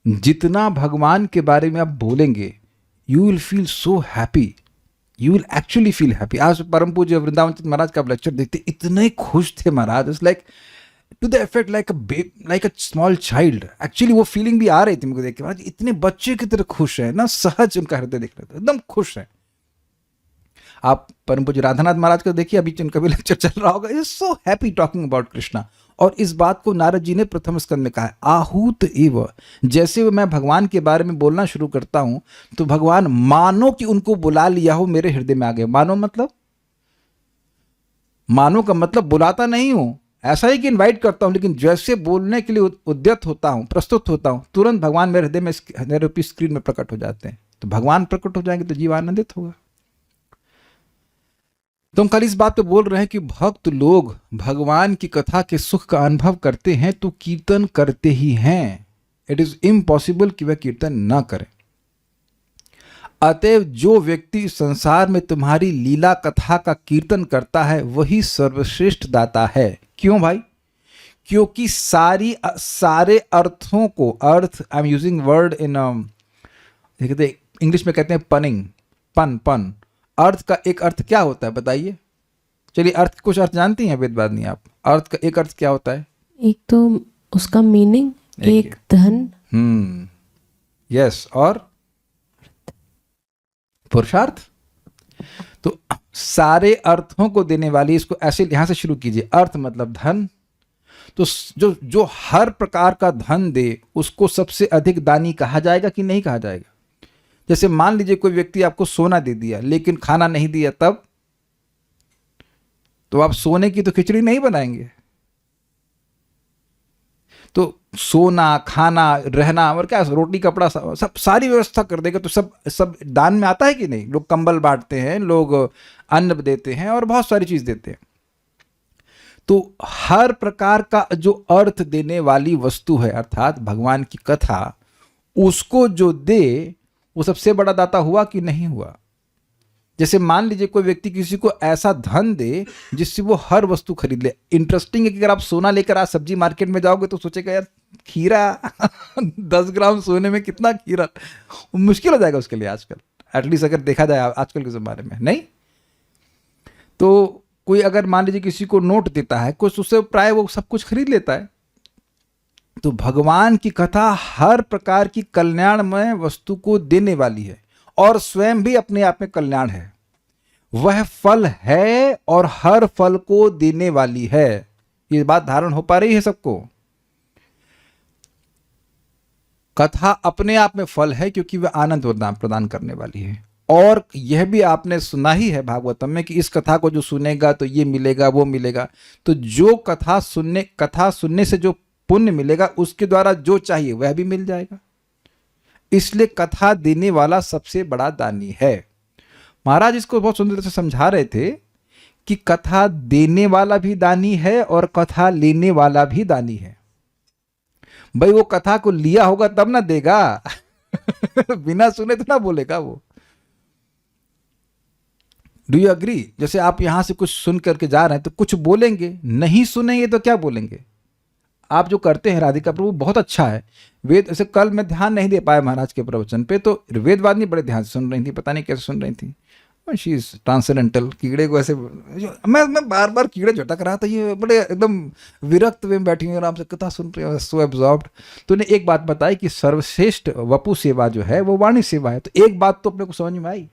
जितना भगवान के बारे में आप बोलेंगे, you will feel so happy, you will actually feel happy. आज परम पूज्य वृंदावन चंद्र महाराज का लेक्चर देखते, इतने खुश थे महाराज, it's like to the effect like a small child. Actually वो फीलिंग भी आ रही थी मुझे देख के, महाराज इतने बच्चे की तरह खुश है ना, सहज उनका हृदय दिख रहा था, एकदम खुश है। आप परम पूज्य राधानाथ महाराज का देखिए, अभी उनका भी लेक्चर चल रहा होगा, is so happy talking about Krishna. और इस बात को नारद जी ने प्रथम स्कंद में कहा है, आहूत एव। जैसे मैं भगवान के बारे में बोलना शुरू करता हूं तो भगवान मानो कि उनको बुला लिया हो, मेरे हृदय में आ गए। मानो मतलब, मानो का मतलब बुलाता नहीं हूं, ऐसा ही कि इनवाइट करता हूं, लेकिन जैसे बोलने के लिए उद्यत होता हूं, प्रस्तुत होता हूं, तुरंत भगवान मेरे हृदय में, मेरे रूपी स्क्रीन में प्रकट हो जाते हैं। तो भगवान प्रकट हो जाएंगे तो जीव आनंदित होगा। तो हम कल इस बात पे बोल रहे हैं कि भक्त लोग भगवान की कथा के सुख का अनुभव करते हैं तो कीर्तन करते ही हैं। इट इज इम्पॉसिबल कि वह कीर्तन ना करें। अतएव जो व्यक्ति संसार में तुम्हारी लीला कथा का कीर्तन करता है वही सर्वश्रेष्ठ दाता है। क्यों भाई? क्योंकि सारे अर्थों को, अर्थ, I am using word in English में कहते हैं पनिंग, पन। अर्थ का एक अर्थ क्या होता है बताइए? चलिए, अर्थ कुछ अर्थ जानती हैं वेदवाद नहीं आप? अर्थ का एक अर्थ क्या होता है? एक तो उसका मीनिंग, एक धन, यस, और पुरुषार्थ। तो सारे अर्थों को देने वाली, इसको ऐसे यहां से शुरू कीजिए, अर्थ मतलब धन। तो जो हर प्रकार का धन दे उसको सबसे अधिक दानी कहा जाएगा कि नहीं कहा जाएगा? जैसे मान लीजिए कोई व्यक्ति आपको सोना दे दिया लेकिन खाना नहीं दिया, तब तो आप सोने की तो खिचड़ी नहीं बनाएंगे। तो सोना, खाना, रहना और क्या, रोटी कपड़ा, सब सारी व्यवस्था कर देगा तो सब दान में आता है कि नहीं? लोग कंबल बांटते हैं, लोग अन्न देते हैं और बहुत सारी चीज देते हैं। तो हर प्रकार का जो अर्थ देने वाली वस्तु है, अर्थात भगवान की कथा, उसको जो दे वो सबसे बड़ा दाता हुआ कि नहीं हुआ? जैसे मान लीजिए कोई व्यक्ति किसी को ऐसा धन दे जिससे वो हर वस्तु खरीद ले। इंटरेस्टिंग है कि अगर आप सोना लेकर आज सब्जी मार्केट में जाओगे तो सोचेगा यार खीरा 10 ग्राम सोने में कितना खीरा, मुश्किल हो जाएगा उसके लिए आजकल, एटलीस्ट अगर देखा जाए आजकल के ज़माने में। नहीं तो कोई अगर मान लीजिए किसी को नोट देता है कुछ, उससे प्राय वो सब कुछ खरीद लेता है। तो भगवान की कथा हर प्रकार की कल्याणमय वस्तु को देने वाली है और स्वयं भी अपने आप में कल्याण है। वह फल है और हर फल को देने वाली है। ये बात धारण हो पा रही है सबको? कथा अपने आप में फल है क्योंकि वह आनंद प्रदान करने वाली है। और यह भी आपने सुना ही है भागवतम में कि इस कथा को जो सुनेगा तो ये मिलेगा वो मिलेगा। तो जो कथा सुनने से जो पुण्य मिलेगा उसके द्वारा जो चाहिए वह भी मिल जाएगा। इसलिए कथा देने वाला सबसे बड़ा दानी है। महाराज इसको बहुत सुंदर से समझा रहे थे कि कथा देने वाला भी दानी है और कथा लेने वाला भी दानी है। भाई वो कथा को लिया होगा तब ना देगा बिना सुने तो ना बोलेगा वो। Do you agree? जैसे आप यहां से कुछ सुन करके जा रहे हैं तो कुछ बोलेंगे, नहीं सुनेंगे तो क्या बोलेंगे? आप जो करते हैं राधिका प्रभु बहुत अच्छा है। वेद ऐसे कल मैं ध्यान नहीं दे पाया महाराज के प्रवचन पे, तो वेदवादिनी बड़े ध्यान से सुन रही थी, पता नहीं कैसे सुन रही थी। She is transcendental. कीड़े को ऐसे मैं बार बार कीड़े झटक रहा था, ये बड़े एकदम विरक्त में बैठी हुई आराम से कथा सुन रही है, सो एब्जॉर्ब्ड। तो उन्हें एक बात बताई कि सर्वश्रेष्ठ वपु सेवा जो है वो वाणी सेवा है। तो एक बात तो अपने को समझ में आई,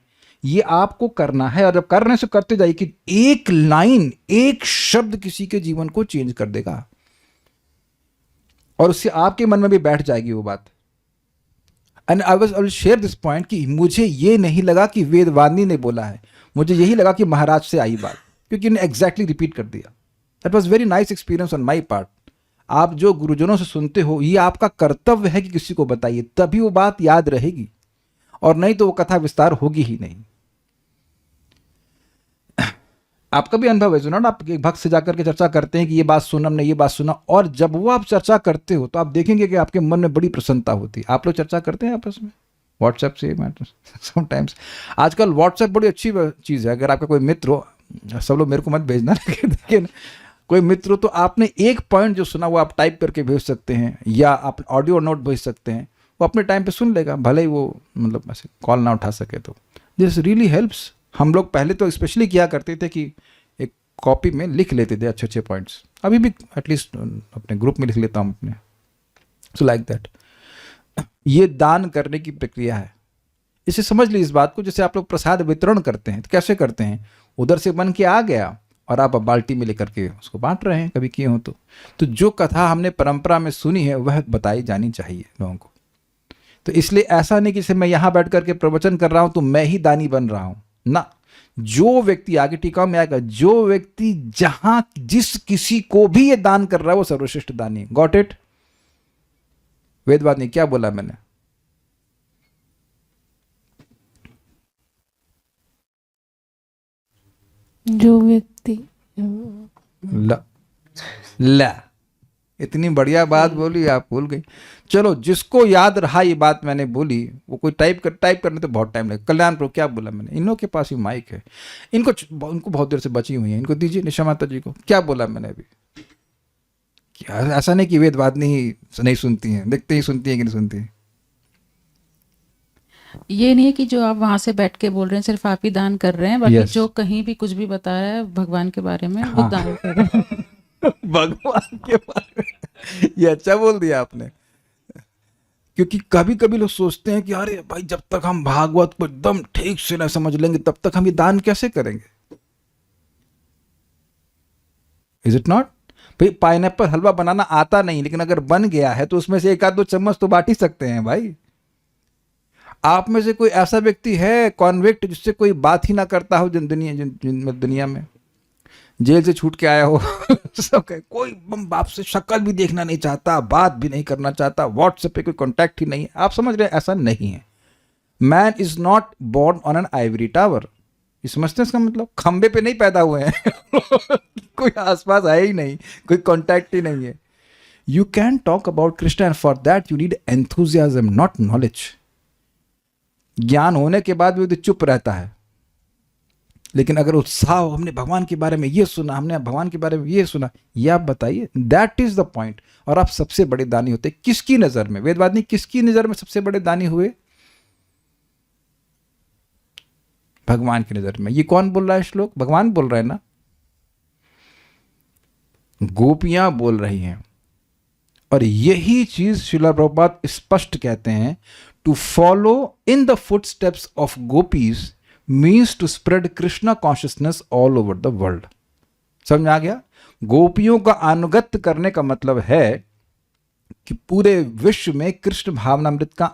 ये आपको करना है और जब करने से करते जाइए कि एक लाइन एक शब्द किसी के जीवन को चेंज कर देगा और उससे आपके मन में भी बैठ जाएगी वो बात। And I will share this point कि मुझे ये नहीं लगा कि वेदवादिनी ने बोला है, मुझे यही लगा कि महाराज से आई बात, क्योंकि उन्हें एग्जैक्टली रिपीट कर दिया। That was very nice experience on my part. आप जो गुरुजनों से सुनते हो ये आपका कर्तव्य है कि किसी को बताइए, तभी वो बात याद रहेगी, और नहीं तो वो कथा विस्तार होगी ही नहीं। आपका भी अनुभव है सुना, आप एक भक्त से जाकर के चर्चा करते हैं कि ये बात सुना, हमने ये बात सुना, और जब वो आप चर्चा करते हो तो आप देखेंगे कि आपके मन में बड़ी प्रसन्नता होती है। आप लोग चर्चा करते हैं आपस में व्हाट्सएप से समटाइम्स। आजकल व्हाट्सएप बड़ी अच्छी चीज़ है। अगर आपका कोई मित्र हो, सब लोग मेरे को मत भेजना लेकिन कोई मित्र हो तो आपने एक पॉइंट जो सुना वो आप टाइप करके भेज सकते हैं या आप ऑडियो नोट भेज सकते हैं, वो अपने टाइम पे सुन लेगा, भले ही वो मतलब ऐसे कॉल ना उठा सके। तो दिस रियली हेल्प्स। हम लोग पहले तो स्पेशली किया करते थे कि एक कॉपी में लिख लेते थे अच्छे अच्छे पॉइंट्स, अभी भी एटलीस्ट अपने ग्रुप में लिख लेता हूँ अपने। So like that. ये दान करने की प्रक्रिया है। इसे समझ ली इस बात को, जैसे आप लोग प्रसाद वितरण करते हैं तो कैसे करते हैं, उधर से बन के आ गया और आप बाल्टी में लेकर के उसको बांट रहे हैं, कभी किए हो तो जो कथा हमने परंपरा में सुनी है वह बताई जानी चाहिए लोगों को। तो इसलिए ऐसा नहीं कि जैसे मैं यहाँ बैठ करके प्रवचन कर रहा हूँ तो मैं ही दानी बन रहा हूँ ना। जो व्यक्ति आगे टीका में आएगा, जो व्यक्ति जहां जिस किसी को भी ये दान कर रहा है वो सर्वश्रेष्ठ दानी। Got it? वेदवाद ने क्या बोला मैंने? जो व्यक्ति ला इतनी बढ़िया बात बोली, आप भूल गई। चलो, जिसको याद रहा ये बात मैंने बोली, वो कोई टाइप करने तो बहुत टाइम लगेगा। कल्याण प्रभु क्या बोला मैंने? इन लोगों के पास ही माइक है, इनको बहुत देर से बची हुई है, इनको दीजिए। निशा माता जी को क्या बोला मैंने अभी? क्या ऐसा नहीं कि वेदवादिनी ही नहीं सुनती हैं, देखते ही सुनती है कि नहीं सुनती है। ये नहीं है कि जो आप वहां से बैठ के बोल रहे हैं सिर्फ आप ही दान कर रहे हैं, बाकी जो कहीं भी कुछ भी बता रहा है भगवान के बारे में वो दान कर रहे हैं। भगवान के बारे में ये अच्छा बोल दिया आपने, क्योंकि कभी कभी लोग सोचते हैं कि अरे भाई जब तक हम भागवत को एकदम ठीक से ना समझ लेंगे तब तक हम ये दान कैसे करेंगे। Is it not? भाई पाइनएप्पल हलवा बनाना आता नहीं, लेकिन अगर बन गया है तो उसमें से एक आध दो चम्मच तो बांट ही सकते हैं भाई। आप में से कोई ऐसा व्यक्ति है कॉन्विक्ट जिससे कोई बात ही ना करता हो दुनिया में, जेल से छूट के आया हो सब कोई बाप से शक्ल भी देखना नहीं चाहता, बात भी नहीं करना चाहता, व्हाट्सएप पे कोई कांटेक्ट ही नहीं है। आप समझ रहे हैं? ऐसा नहीं है। Man is not born on an ivory tower. ये समझते हैं इसका मतलब? खंबे पे नहीं पैदा हुए हैं कोई आसपास है ही नहीं, कोई कांटेक्ट ही नहीं है। You can talk about Krishna and for that you need enthusiasm, not knowledge. ज्ञान होने के बाद भी चुप रहता है, लेकिन अगर उत्साह हो, हमने भगवान के बारे में ये सुना, हमने भगवान के बारे में ये सुना, ये आप बताइए, दैट इज द पॉइंट। और आप सबसे बड़े दानी होते किसकी नजर में? वेदवादी किसकी नजर में सबसे बड़े दानी हुए? भगवान की नजर में। ये कौन बोल रहा है श्लोक? भगवान बोल रहे हैं ना, गोपियां बोल रही हैं। और यही चीज श्रील प्रभुपाद स्पष्ट कहते हैं, to follow in the footsteps of gopis means to spread Krishna consciousness all over the world. समझ आ गया? गोपियों का अनुगत्य करने का मतलब है कि पूरे विश्व में कृष्ण भावनामृत का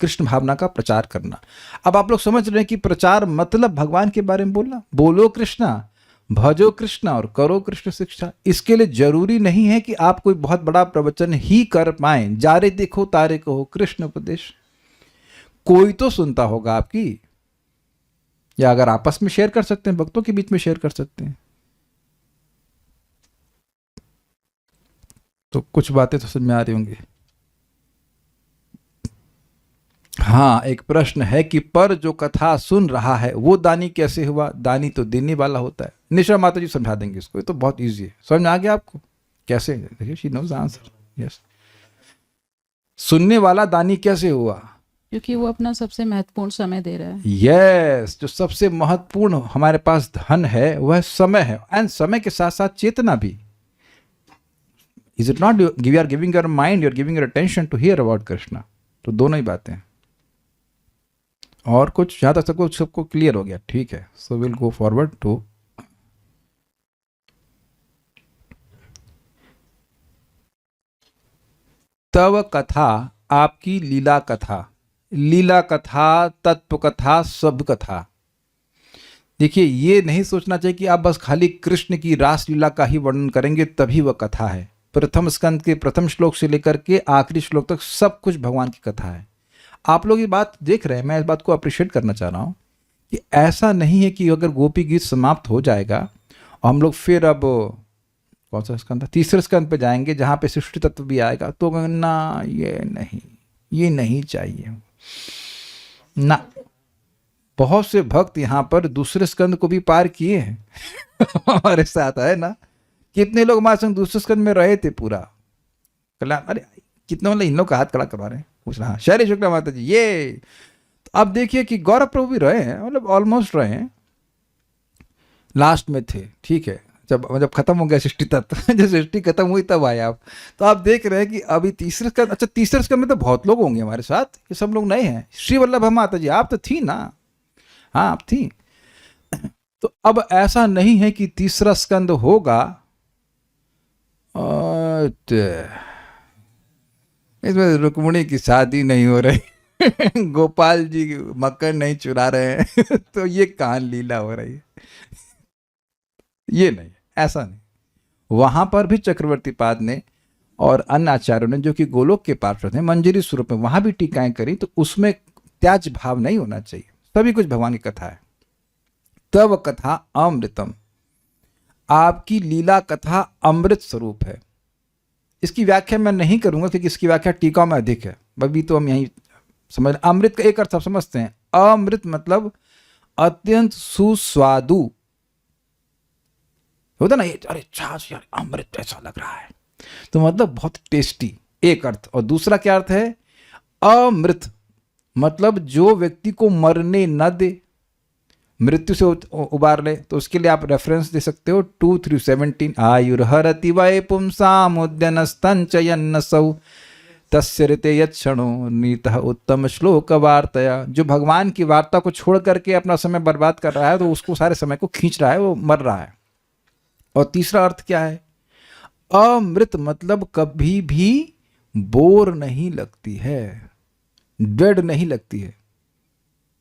कृष्ण भावना का प्रचार करना। अब आप लोग समझ रहे हैं कि प्रचार मतलब भगवान के बारे में बोलना। बोलो कृष्णा, भजो कृष्णा और करो कृष्ण शिक्षा। इसके लिए जरूरी नहीं है कि आप कोई बहुत बड़ा प्रवचन ही कर पाए। जारे देखो तारे कहो कृष्ण उपदेश। कोई तो सुनता होगा आपकी, या अगर आपस में शेयर कर सकते हैं, भक्तों के बीच में शेयर कर सकते हैं, तो कुछ बातें तो समझ में आ रही होंगी। हाँ, एक प्रश्न है कि पर जो कथा सुन रहा है वो दानी कैसे हुआ? दानी तो देने वाला होता है। निशा माता जी समझा देंगे इसको, ये तो बहुत इजी है। समझ में आ गया आपको कैसे? देखिए, शी नोज आंसर। यस, सुनने वाला दानी कैसे हुआ? क्योंकि वो अपना सबसे महत्वपूर्ण समय दे रहा है। यस, जो सबसे महत्वपूर्ण हमारे पास धन है वह समय है, एंड समय के साथ साथ चेतना भी। Is it not you are giving your mind, you are giving your attention to hear about Krishna. तो दोनों ही बातें। और कुछ जहां तक सबको क्लियर हो गया? ठीक है, so will go forward to तव कथा, आपकी लीला कथा। लीला कथा, तत्व कथा, सब कथा। देखिए, ये नहीं सोचना चाहिए कि आप बस खाली कृष्ण की रासलीला का ही वर्णन करेंगे तभी वह कथा है। प्रथम स्कंद के प्रथम श्लोक से लेकर के आखिरी श्लोक तक सब कुछ भगवान की कथा है। आप लोग ये बात देख रहे हैं, मैं इस बात को अप्रिशिएट करना चाह रहा हूँ कि ऐसा नहीं है कि अगर गोपी गीत समाप्त हो जाएगा और हम लोग फिर अब कौन सा स्कंद, तीसरे स्कंद पे जाएंगे जहाँ पे सृष्टि तत्व भी आएगा, तो ना, ये नहीं चाहिए ना। बहुत से भक्त यहाँ पर दूसरे स्कंद को भी पार किए हैं हमारे साथ है ना। कितने लोग हमारे संग दूसरे स्कंद में रहे थे पूरा कल्याण। अरे कितने मतलब इन लोग का हाथ खड़ा करवा रहे हैं, पूछ रहा। शैली शुक्ला माता जी, ये तो अब देखिए कि गौरव प्रभु भी रहे हैं, मतलब ऑलमोस्ट रहे हैं, लास्ट में थे। ठीक है, जब खत्म हो गया सृष्टि तत्व जब सृष्टि खत्म हुई तब आए आप। तो आप देख रहे हैं कि अभी तीसरे स्कंद, अच्छा तीसरे स्कंद में तो बहुत लोग होंगे हमारे साथ, ये सब लोग नए हैं। श्री वल्लभ माता जी, आप तो थी ना? हाँ, आप थी। तो अब ऐसा नहीं है कि तीसरा स्कंद होगा इसमें रुक्मिणी की शादी नहीं हो रही गोपाल जी मक्खन नहीं चुरा रहे हैं तो ये कहां लीला हो रही है? ये नहीं, ऐसा नहीं। वहां पर भी चक्रवर्ती पाद ने और अन्य आचार्यों ने, जो कि गोलोक के पार्षद हैं, मंजरी स्वरूप में वहां भी टीकाएं करी, तो उसमें त्याज भाव नहीं होना चाहिए। सभी कुछ भगवान की कथा है। तव कथा अमृतम, आपकी लीला कथा अमृत स्वरूप है। इसकी व्याख्या मैं नहीं करूंगा क्योंकि इसकी व्याख्या टीका में अधिक है, अभी तो हम यही समझ। अमृत का एक अर्थ आप समझते हैं, अमृत मतलब अत्यंत सुस्वादु होता ना, अरे छाछ यार अमृत ऐसा लग रहा है, तो मतलब बहुत टेस्टी, एक अर्थ। और दूसरा क्या अर्थ है? अमृत मतलब जो व्यक्ति को मरने न दे, मृत्यु से उबार ले। तो उसके लिए आप रेफरेंस दे सकते हो 2:17 आयुर्हरति वै पुंसाम उद्यनस्तंचयन्नसौ तस्य ऋते यच्छणो नीतः उत्तम श्लोक वार्तया। जो भगवान की वार्ता को छोड़ करके अपना समय बर्बाद कर रहा है, तो उसको सारे समय को खींच रहा है, वो मर रहा है। और तीसरा अर्थ क्या है? अमृत मतलब कभी भी बोर नहीं लगती है, डेड नहीं लगती है।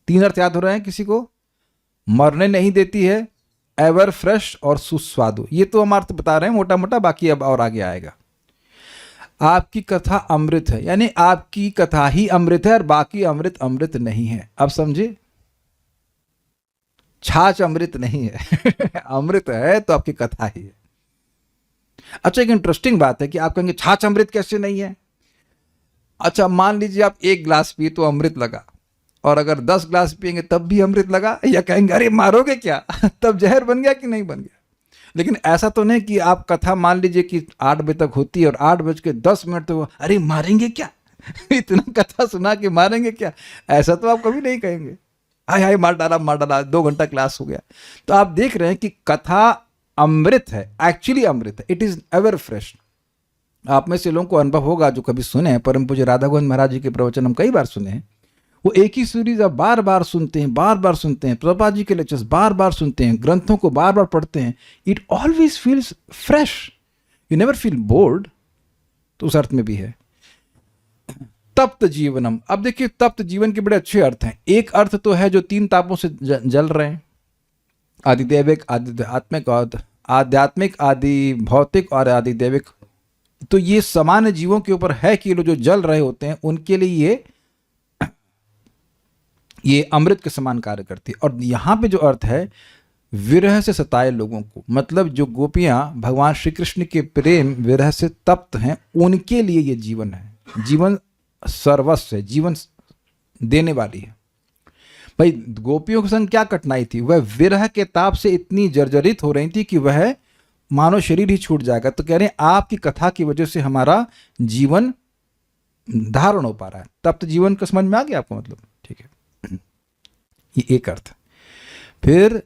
तीन अर्थ याद हो रहे हैं किसी को? मरने नहीं देती है, एवर फ्रेश और सुस्वादु। ये तो हम अर्थ बता रहे हैं मोटा मोटा, बाकी अब और आगे आएगा। आपकी कथा अमृत है, यानी आपकी कथा ही अमृत है और बाकी अमृत अमृत नहीं है। अब समझे? छाछ अमृत नहीं है अमृत है तो आपकी कथा ही है। अच्छा, एक इंटरेस्टिंग बात है कि आप कहेंगे छाछ अमृत कैसे नहीं है? अच्छा, मान लीजिए आप एक गिलास पिए तो अमृत लगा, और अगर 10 ग्लास पियेंगे तब भी अमृत लगा, या कहेंगे अरे मारोगे क्या तब जहर बन गया कि नहीं बन गया। लेकिन ऐसा तो नहीं कि आप कथा मान लीजिए कि 8 बजे तक होती है और 8:10 तो अरे मारेंगे क्या इतना कथा सुना कि मारेंगे क्या, ऐसा तो आप कभी नहीं कहेंगे। हाय हाय मार डाला 2 घंटा क्लास हो गया। तो आप देख रहे हैं कि कथा अमृत है, एक्चुअली अमृत है, इट इज एवर फ्रेश। आप में से लोगों को अनुभव होगा जो कभी सुने हैं, परम पूज्य राधा गोविंद महाराज जी के प्रवचन हम कई बार सुने हैं। वो एक ही सीरीज आप बार बार सुनते हैं, बार बार सुनते हैं, प्रभुपाद जी के लेक्चर्स बार बार सुनते हैं, ग्रंथों को बार बार पढ़ते हैं, it always feels fresh, you never feel bored. तो उस अर्थ में भी है तप्त जीवनम। अब देखिए तप्त जीवन के बड़े अच्छे अर्थ हैं। एक अर्थ तो है जो 3 तापों से जल रहे हैं, आदिदैविक, आध्यात्मिक, आदि भौतिक और आदिदैविक। तो ये सामान्य जीवों के ऊपर है कि जो जल रहे होते हैं उनके लिए ये अमृत के समान कार्य करती है। और यहाँ पे जो अर्थ है विरह से सताए लोगों को, मतलब जो गोपियाँ भगवान श्री कृष्ण के प्रेम विरह से तप्त हैं, उनके लिए ये जीवन है। जीवन सर्वस्व है, जीवन देने वाली है। भाई गोपियों के संग क्या कठिनाई थी, वह विरह के ताप से इतनी जर्जरित हो रही थी कि वह मानो शरीर ही छूट जाएगा। तो कह रहे हैं आपकी कथा की वजह से हमारा जीवन धारण हो पा रहा है। तप्त जीवन का समझ में आ गया आपको, मतलब ठीक है, ये एक अर्थ। फिर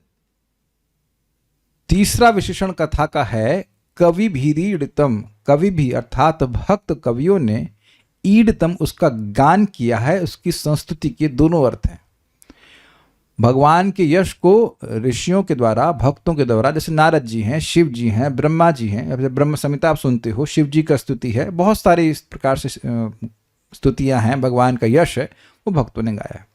तीसरा विशेषण कथा का है कवि भीरीड़तम। कवि भी अर्थात भक्त कवियों ने ईडतम उसका गान किया है, उसकी संस्तुति के दोनों अर्थ हैं। भगवान के यश को ऋषियों के द्वारा, भक्तों के द्वारा, जैसे नारद जी हैं, शिव जी हैं, ब्रह्मा जी हैं, ब्रह्म संहिता आप सुनते हो, शिव जी का स्तुति है, बहुत सारी इस प्रकार से स्तुतियां हैं, भगवान का यश है, वो भक्तों ने गाया है।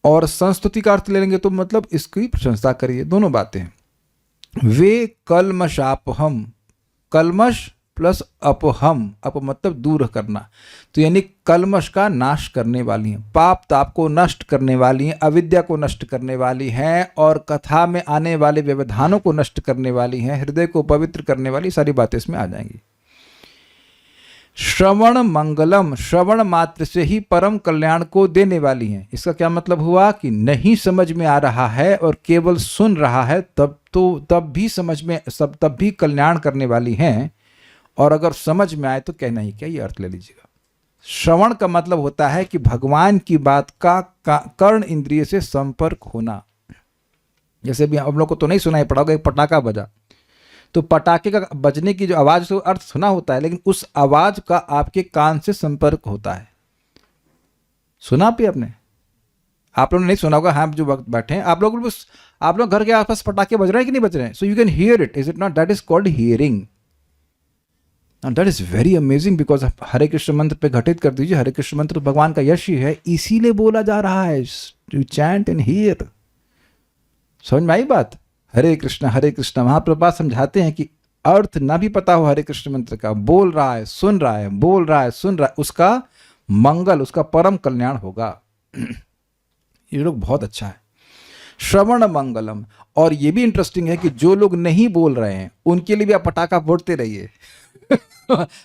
और संस्तुति का अर्थ ले लेंगे तो मतलब इसकी प्रशंसा करिए, दोनों बातें हैं। वे कलमशापहम, कलमश प्लस अपहम, अप मतलब दूर करना, तो यानी कलमश का नाश करने वाली हैं, पाप ताप को नष्ट करने वाली हैं, अविद्या को नष्ट करने वाली हैं, और कथा में आने वाले व्यवधानों को नष्ट करने वाली हैं, हृदय को पवित्र करने वाली सारी बातें इसमें आ जाएंगी। श्रवण मंगलम, श्रवण मात्र से ही परम कल्याण को देने वाली हैं। इसका क्या मतलब हुआ कि नहीं समझ में आ रहा है और केवल सुन रहा है तब भी समझ में, सब तब भी कल्याण करने वाली हैं, और अगर समझ में आए तो कहना ही क्या, ये अर्थ ले लीजिएगा। श्रवण का मतलब होता है कि भगवान की बात का कर्ण इंद्रिय से संपर्क होना। जैसे भी हम लोग को तो नहीं सुनाई पड़ा होगा, एक पटाखा बजा, तो पटाखे का बजने की जो आवाज, तो अर्थ सुना होता है, लेकिन उस आवाज का आपके कान से संपर्क होता है। सुना भी आपने? आप लोगों ने नहीं सुना होगा, हम जो वक्त बैठे हैं, आप लोग घर के आसपास पटाखे बज रहे हैं कि नहीं बज रहे हैं? So you can hear it, is it not? That is called hearing. And that is very amazing, because Hare Krishna मंत्र पे घटित कर दीजिए, हरे कृष्ण मंत्र भगवान का यश ही है, इसीलिए बोला जा रहा है, टू चैंट एंड हियर। समझ में आई बात? हरे कृष्ण महाप्रभुपाद समझाते हैं कि अर्थ ना भी पता हो हरे कृष्ण मंत्र का, बोल रहा है, सुन रहा है, बोल रहा है, सुन रहा है, उसका मंगल, उसका परम कल्याण होगा। ये लोग बहुत अच्छा है, श्रवण मंगलम। और ये भी इंटरेस्टिंग है कि जो लोग नहीं बोल रहे हैं उनके लिए भी आप पटाखा फोड़ते रहिए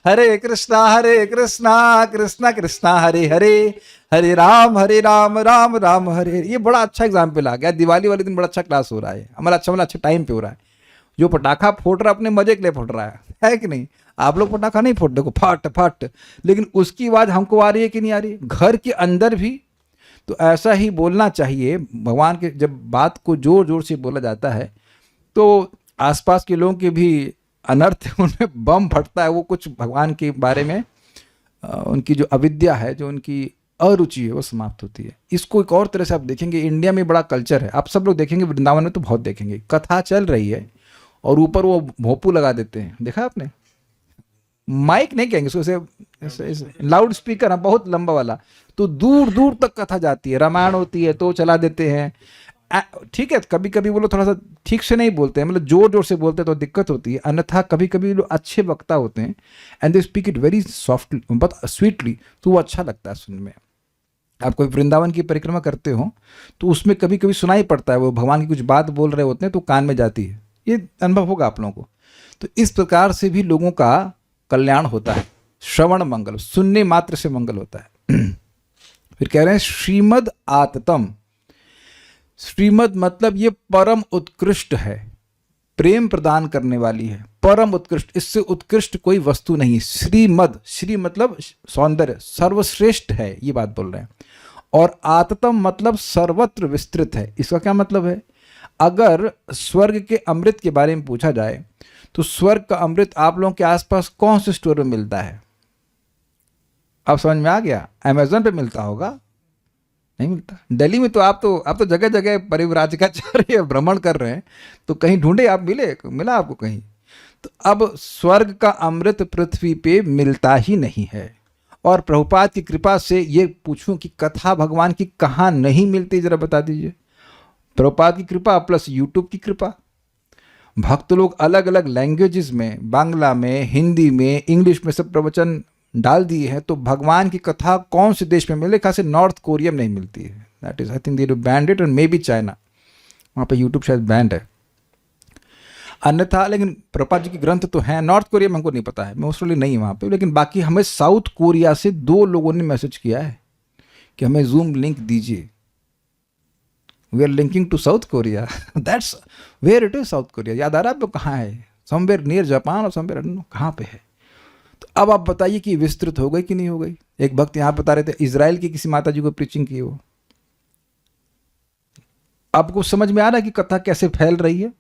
हरे कृष्णा कृष्णा कृष्णा हरे हरे, हरे राम राम राम हरे। ये बड़ा अच्छा एग्जाम्पल आ गया, दिवाली वाले दिन बड़ा अच्छा क्लास हो रहा है हमारा, अच्छा टाइम पे हो रहा है। जो पटाखा फोड़ रहा है अपने मजे के लिए फोड़ रहा है कि नहीं? आप लोग पटाखा नहीं फोड़, देखो फट फट, लेकिन उसकी आवाज हमको आ रही है कि नहीं आ रही? घर के अंदर भी तो ऐसा ही बोलना चाहिए। भगवान के जब बात को जोर जोर से बोला जाता है तो आसपास के लोगों के भी अनर्थ, उनमें बम फटता है, वो कुछ भगवान के बारे में उनकी जो अविद्या है, जो उनकी अरुचि है, वो समाप्त होती है। इसको एक और तरह से आप देखेंगे, इंडिया में बड़ा कल्चर है, आप सब लोग देखेंगे, वृंदावन में तो बहुत देखेंगे, कथा चल रही है और ऊपर वो भोंपू लगा देते हैं, देखा आपने? माइक नहीं कहेंगे उसको, लाउड स्पीकर है बहुत लंबा वाला, तो दूर दूर तक कथा जाती है, रामायण होती है तो चला देते हैं। ठीक है, कभी कभी वो लोग थोड़ा सा ठीक से नहीं बोलते हैं, मतलब जोर जोर से बोलते हैं तो दिक्कत होती है, अन्यथा कभी कभी लोग अच्छे वक्ता होते हैं and they speak it very softly but sweetly, तो वो अच्छा लगता है सुनने में। आप कोई वृंदावन की परिक्रमा करते हो तो उसमें कभी कभी सुनाई पड़ता है, वो भगवान की कुछ बात बोल रहे होते हैं तो कान में जाती है, ये अनुभव होगा आप लोगों को। तो इस प्रकार से भी लोगों का कल्याण होता है। श्रवण मंगल, सुनने मात्र से मंगल होता है। फिर कह रहे हैं श्रीमद आततम। श्रीमद मतलब ये परम उत्कृष्ट है, प्रेम प्रदान करने वाली है, परम उत्कृष्ट, इससे उत्कृष्ट कोई वस्तु नहीं। श्रीमद, श्री मतलब सौंदर्य, सर्वश्रेष्ठ है, ये बात बोल रहे हैं। और आततम मतलब सर्वत्र विस्तृत है। इसका क्या मतलब है? अगर स्वर्ग के अमृत के बारे में पूछा जाए तो स्वर्ग का अमृत आप लोगों के आसपास कौन से स्टोर में मिलता है? अब समझ में आ गया? अमेज़न पे मिलता होगा? नहीं मिलता। दिल्ली में तो आप तो जगह जगह परिव्राजकाचार्य भ्रमण कर रहे हैं, तो कहीं ढूंढे आप, मिला आपको कहीं? तो अब स्वर्ग का अमृत पृथ्वी पे मिलता ही नहीं है। और प्रभुपाद की कृपा से ये पूछूं कि कथा भगवान की कहाँ नहीं मिलती, जरा बता दीजिए। प्रभुपाद की कृपा प्लस यूट्यूब की कृपा। भक्त लोग अलग अलग लैंग्वेजेस में, बांग्ला में, हिंदी में, इंग्लिश में सब प्रवचन डाल दिए हैं। तो भगवान की कथा कौन से देश में मिले? खास नॉर्थ कोरिया में नहीं मिलती है। That is, I think they band it, and may be China, वहाँ पे यूट्यूब शायद बैंड है। अन्यथा लेकिन प्रभुपाद जी की ग्रंथ तो हैं। नॉर्थ कोरिया में हमको नहीं पता है, मैं उसके लिए नहीं वहाँ पे। लेकिन बाकी हमें साउथ कोरिया से 2 लोगों ने मैसेज किया है कि हमें जूम लिंक दीजिए। We are linking to South Korea. That's where it is, South Korea. याद आ रहा है आपको कहाँ है? समवेयर नियर जापान और समवेयर, कहाँ पे है? तो अब आप बताइए कि विस्तृत हो गई कि नहीं हो गई? एक भक्त यहाँ बता रहे थे इजराइल की किसी माता जी को प्रीचिंग की वो। आपको समझ में आ रहा है कि कथा कैसे फैल रही है?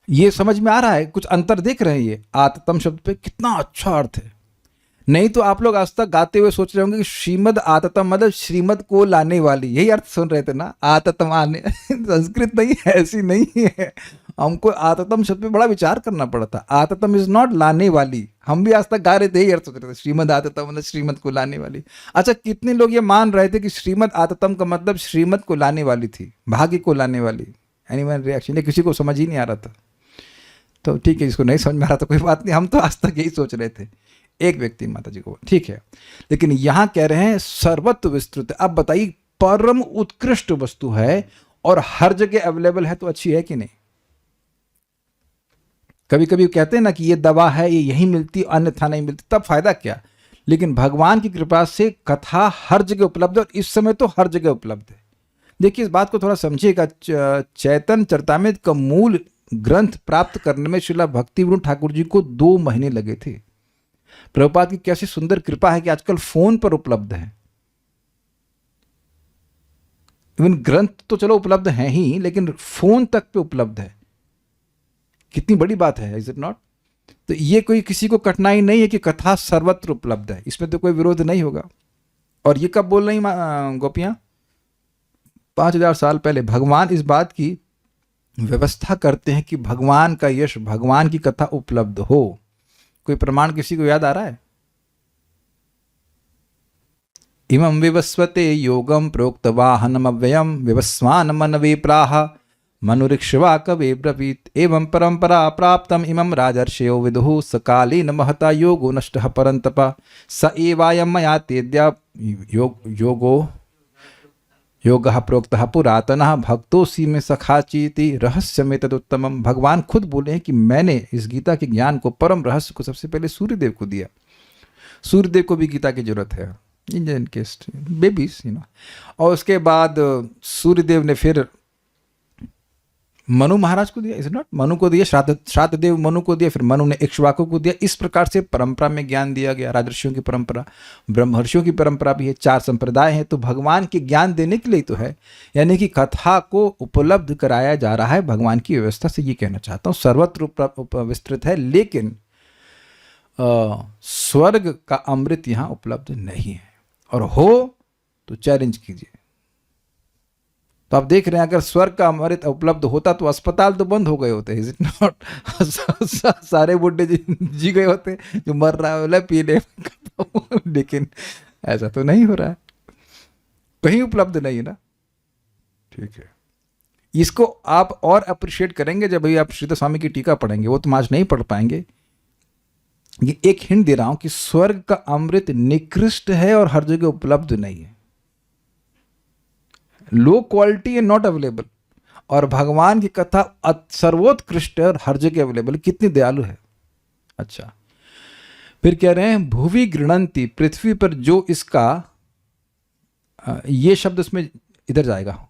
ये समझ में आ रहा है? कुछ अंतर देख रहे हैं? ये आततम शब्द पे कितना अच्छा अर्थ है। नहीं तो आप लोग आज तक गाते हुए सोच रहे होंगे कि श्रीमद आततम मतलब श्रीमद को लाने वाली, यही अर्थ सुन रहे थे ना, आततम आने। संस्कृत नहीं है, ऐसी नहीं है। हमको आततम शब्द पे बड़ा विचार करना पड़ा था। आततम इज नॉट लाने वाली। हम भी आज तक गा रहे थे, यही अर्थ सोच रहे थे, श्रीमद आततम मतलब श्रीमद को लाने वाली। अच्छा, कितने लोग ये मान रहे थे कि श्रीमद आततम का मतलब श्रीमद को लाने वाली थी, भाग्य को लाने वाली? Anyone reaction? किसी को समझ ही नहीं आ रहा था। तो ठीक है, जिसको नहीं समझ में आ रहा था कोई बात नहीं, हम तो आज तक यही सोच रहे थे। एक व्यक्ति माता जी को, ठीक है। लेकिन यहां कह रहे हैं सर्वत्र विस्तृत। अब बताइए, परम उत्कृष्ट वस्तु है और हर जगह अवेलेबल है, तो अच्छी है कि नहीं? कभी कभी कहते हैं ना कि ये दवा है, ये यहीं मिलती, अन्यथा नहीं मिलती, तब फायदा क्या? लेकिन भगवान की कृपा से कथा हर जगह उपलब्ध है, और इस समय तो हर जगह उपलब्ध है। देखिए, इस बात को थोड़ा समझिएगा। चैतन्य चरितामृत का मूल ग्रंथ प्राप्त करने में श्रीला भक्तिविनोद ठाकुर जी को 2 महीने लगे थे। प्रभुपाद की कैसी सुंदर कृपा है कि आजकल फोन पर उपलब्ध है। इवन ग्रंथ तो चलो उपलब्ध हैं ही, लेकिन फोन तक पे उपलब्ध है। कितनी बड़ी बात है, इज इट नॉट? तो ये कोई किसी को कठिनाई नहीं है कि कथा सर्वत्र उपलब्ध है, इसमें तो कोई विरोध नहीं होगा। और ये कब बोल रही गोपियां? 5000 साल पहले भगवान इस बात की व्यवस्था करते हैं कि भगवान का यश, भगवान की कथा उपलब्ध हो। कोई प्रमाण किसी को याद आ रहा है? इमं विवस्वते योगम प्रोक्तवाहनम अव्ययम विवस्वान मनवे प्राह मनुरिक्ष्वा कवे ब्रवीत एवं परंपरा प्राप्तम इमं राजर्षयो विदुः सकालेन महता योगो नष्टः परन्तप स एवायं मया तेद्या योगः प्रोक्तः पुरातनः भक्तोसी में सखाचीति रहस्य में तदुत्तमम। भगवान खुद बोले हैं कि मैंने इस गीता के ज्ञान को, परम रहस्य को सबसे पहले सूर्यदेव को दिया। सूर्यदेव को भी गीता की जरूरत है, इन केस बेबीज, और उसके बाद सूर्यदेव ने फिर मनु महाराज को दिया, इज नॉट? मनु को दिया, श्राद्ध देव मनु को दिया, फिर मनु ने इक्ष्वाकु को दिया। इस प्रकार से परंपरा में ज्ञान दिया गया। राजर्षियों की परंपरा, ब्रह्मर्षियों की परंपरा भी है, 4 संप्रदाय हैं। तो भगवान के ज्ञान देने के लिए तो है, यानी कि कथा को उपलब्ध कराया जा रहा है भगवान की व्यवस्था से। ये कहना चाहता हूँ, सर्वत्र विस्तृत है, लेकिन स्वर्ग का अमृत यहाँ उपलब्ध नहीं है। और हो तो चैलेंज कीजिए। तो आप देख रहे हैं, अगर स्वर्ग का अमृत उपलब्ध होता तो अस्पताल तो बंद हो गए होते, इज इट नॉट? सारे बुढ़े जी गए होते, जो मर रहा है पीने। लेकिन ऐसा तो नहीं हो रहा है, कहीं उपलब्ध नहीं है ना। ठीक है, इसको आप और अप्रिशिएट करेंगे जब भी आप श्रीधर स्वामी की टीका पढ़ेंगे। वो तो आज नहीं पढ़ पाएंगे। ये एक हिंट दे रहा हूं कि स्वर्ग का अमृत निकृष्ट है और हर जगह उपलब्ध नहीं है। Low quality and not available. और भगवान की कथा सर्वोत्कृष्ट और हर जगह अवेलेबल। कितनी दयालु है। अच्छा, फिर कह रहे हैं भुवि गृणंति, पृथ्वी पर जो इसका, ये शब्द उसमें इधर जाएगा,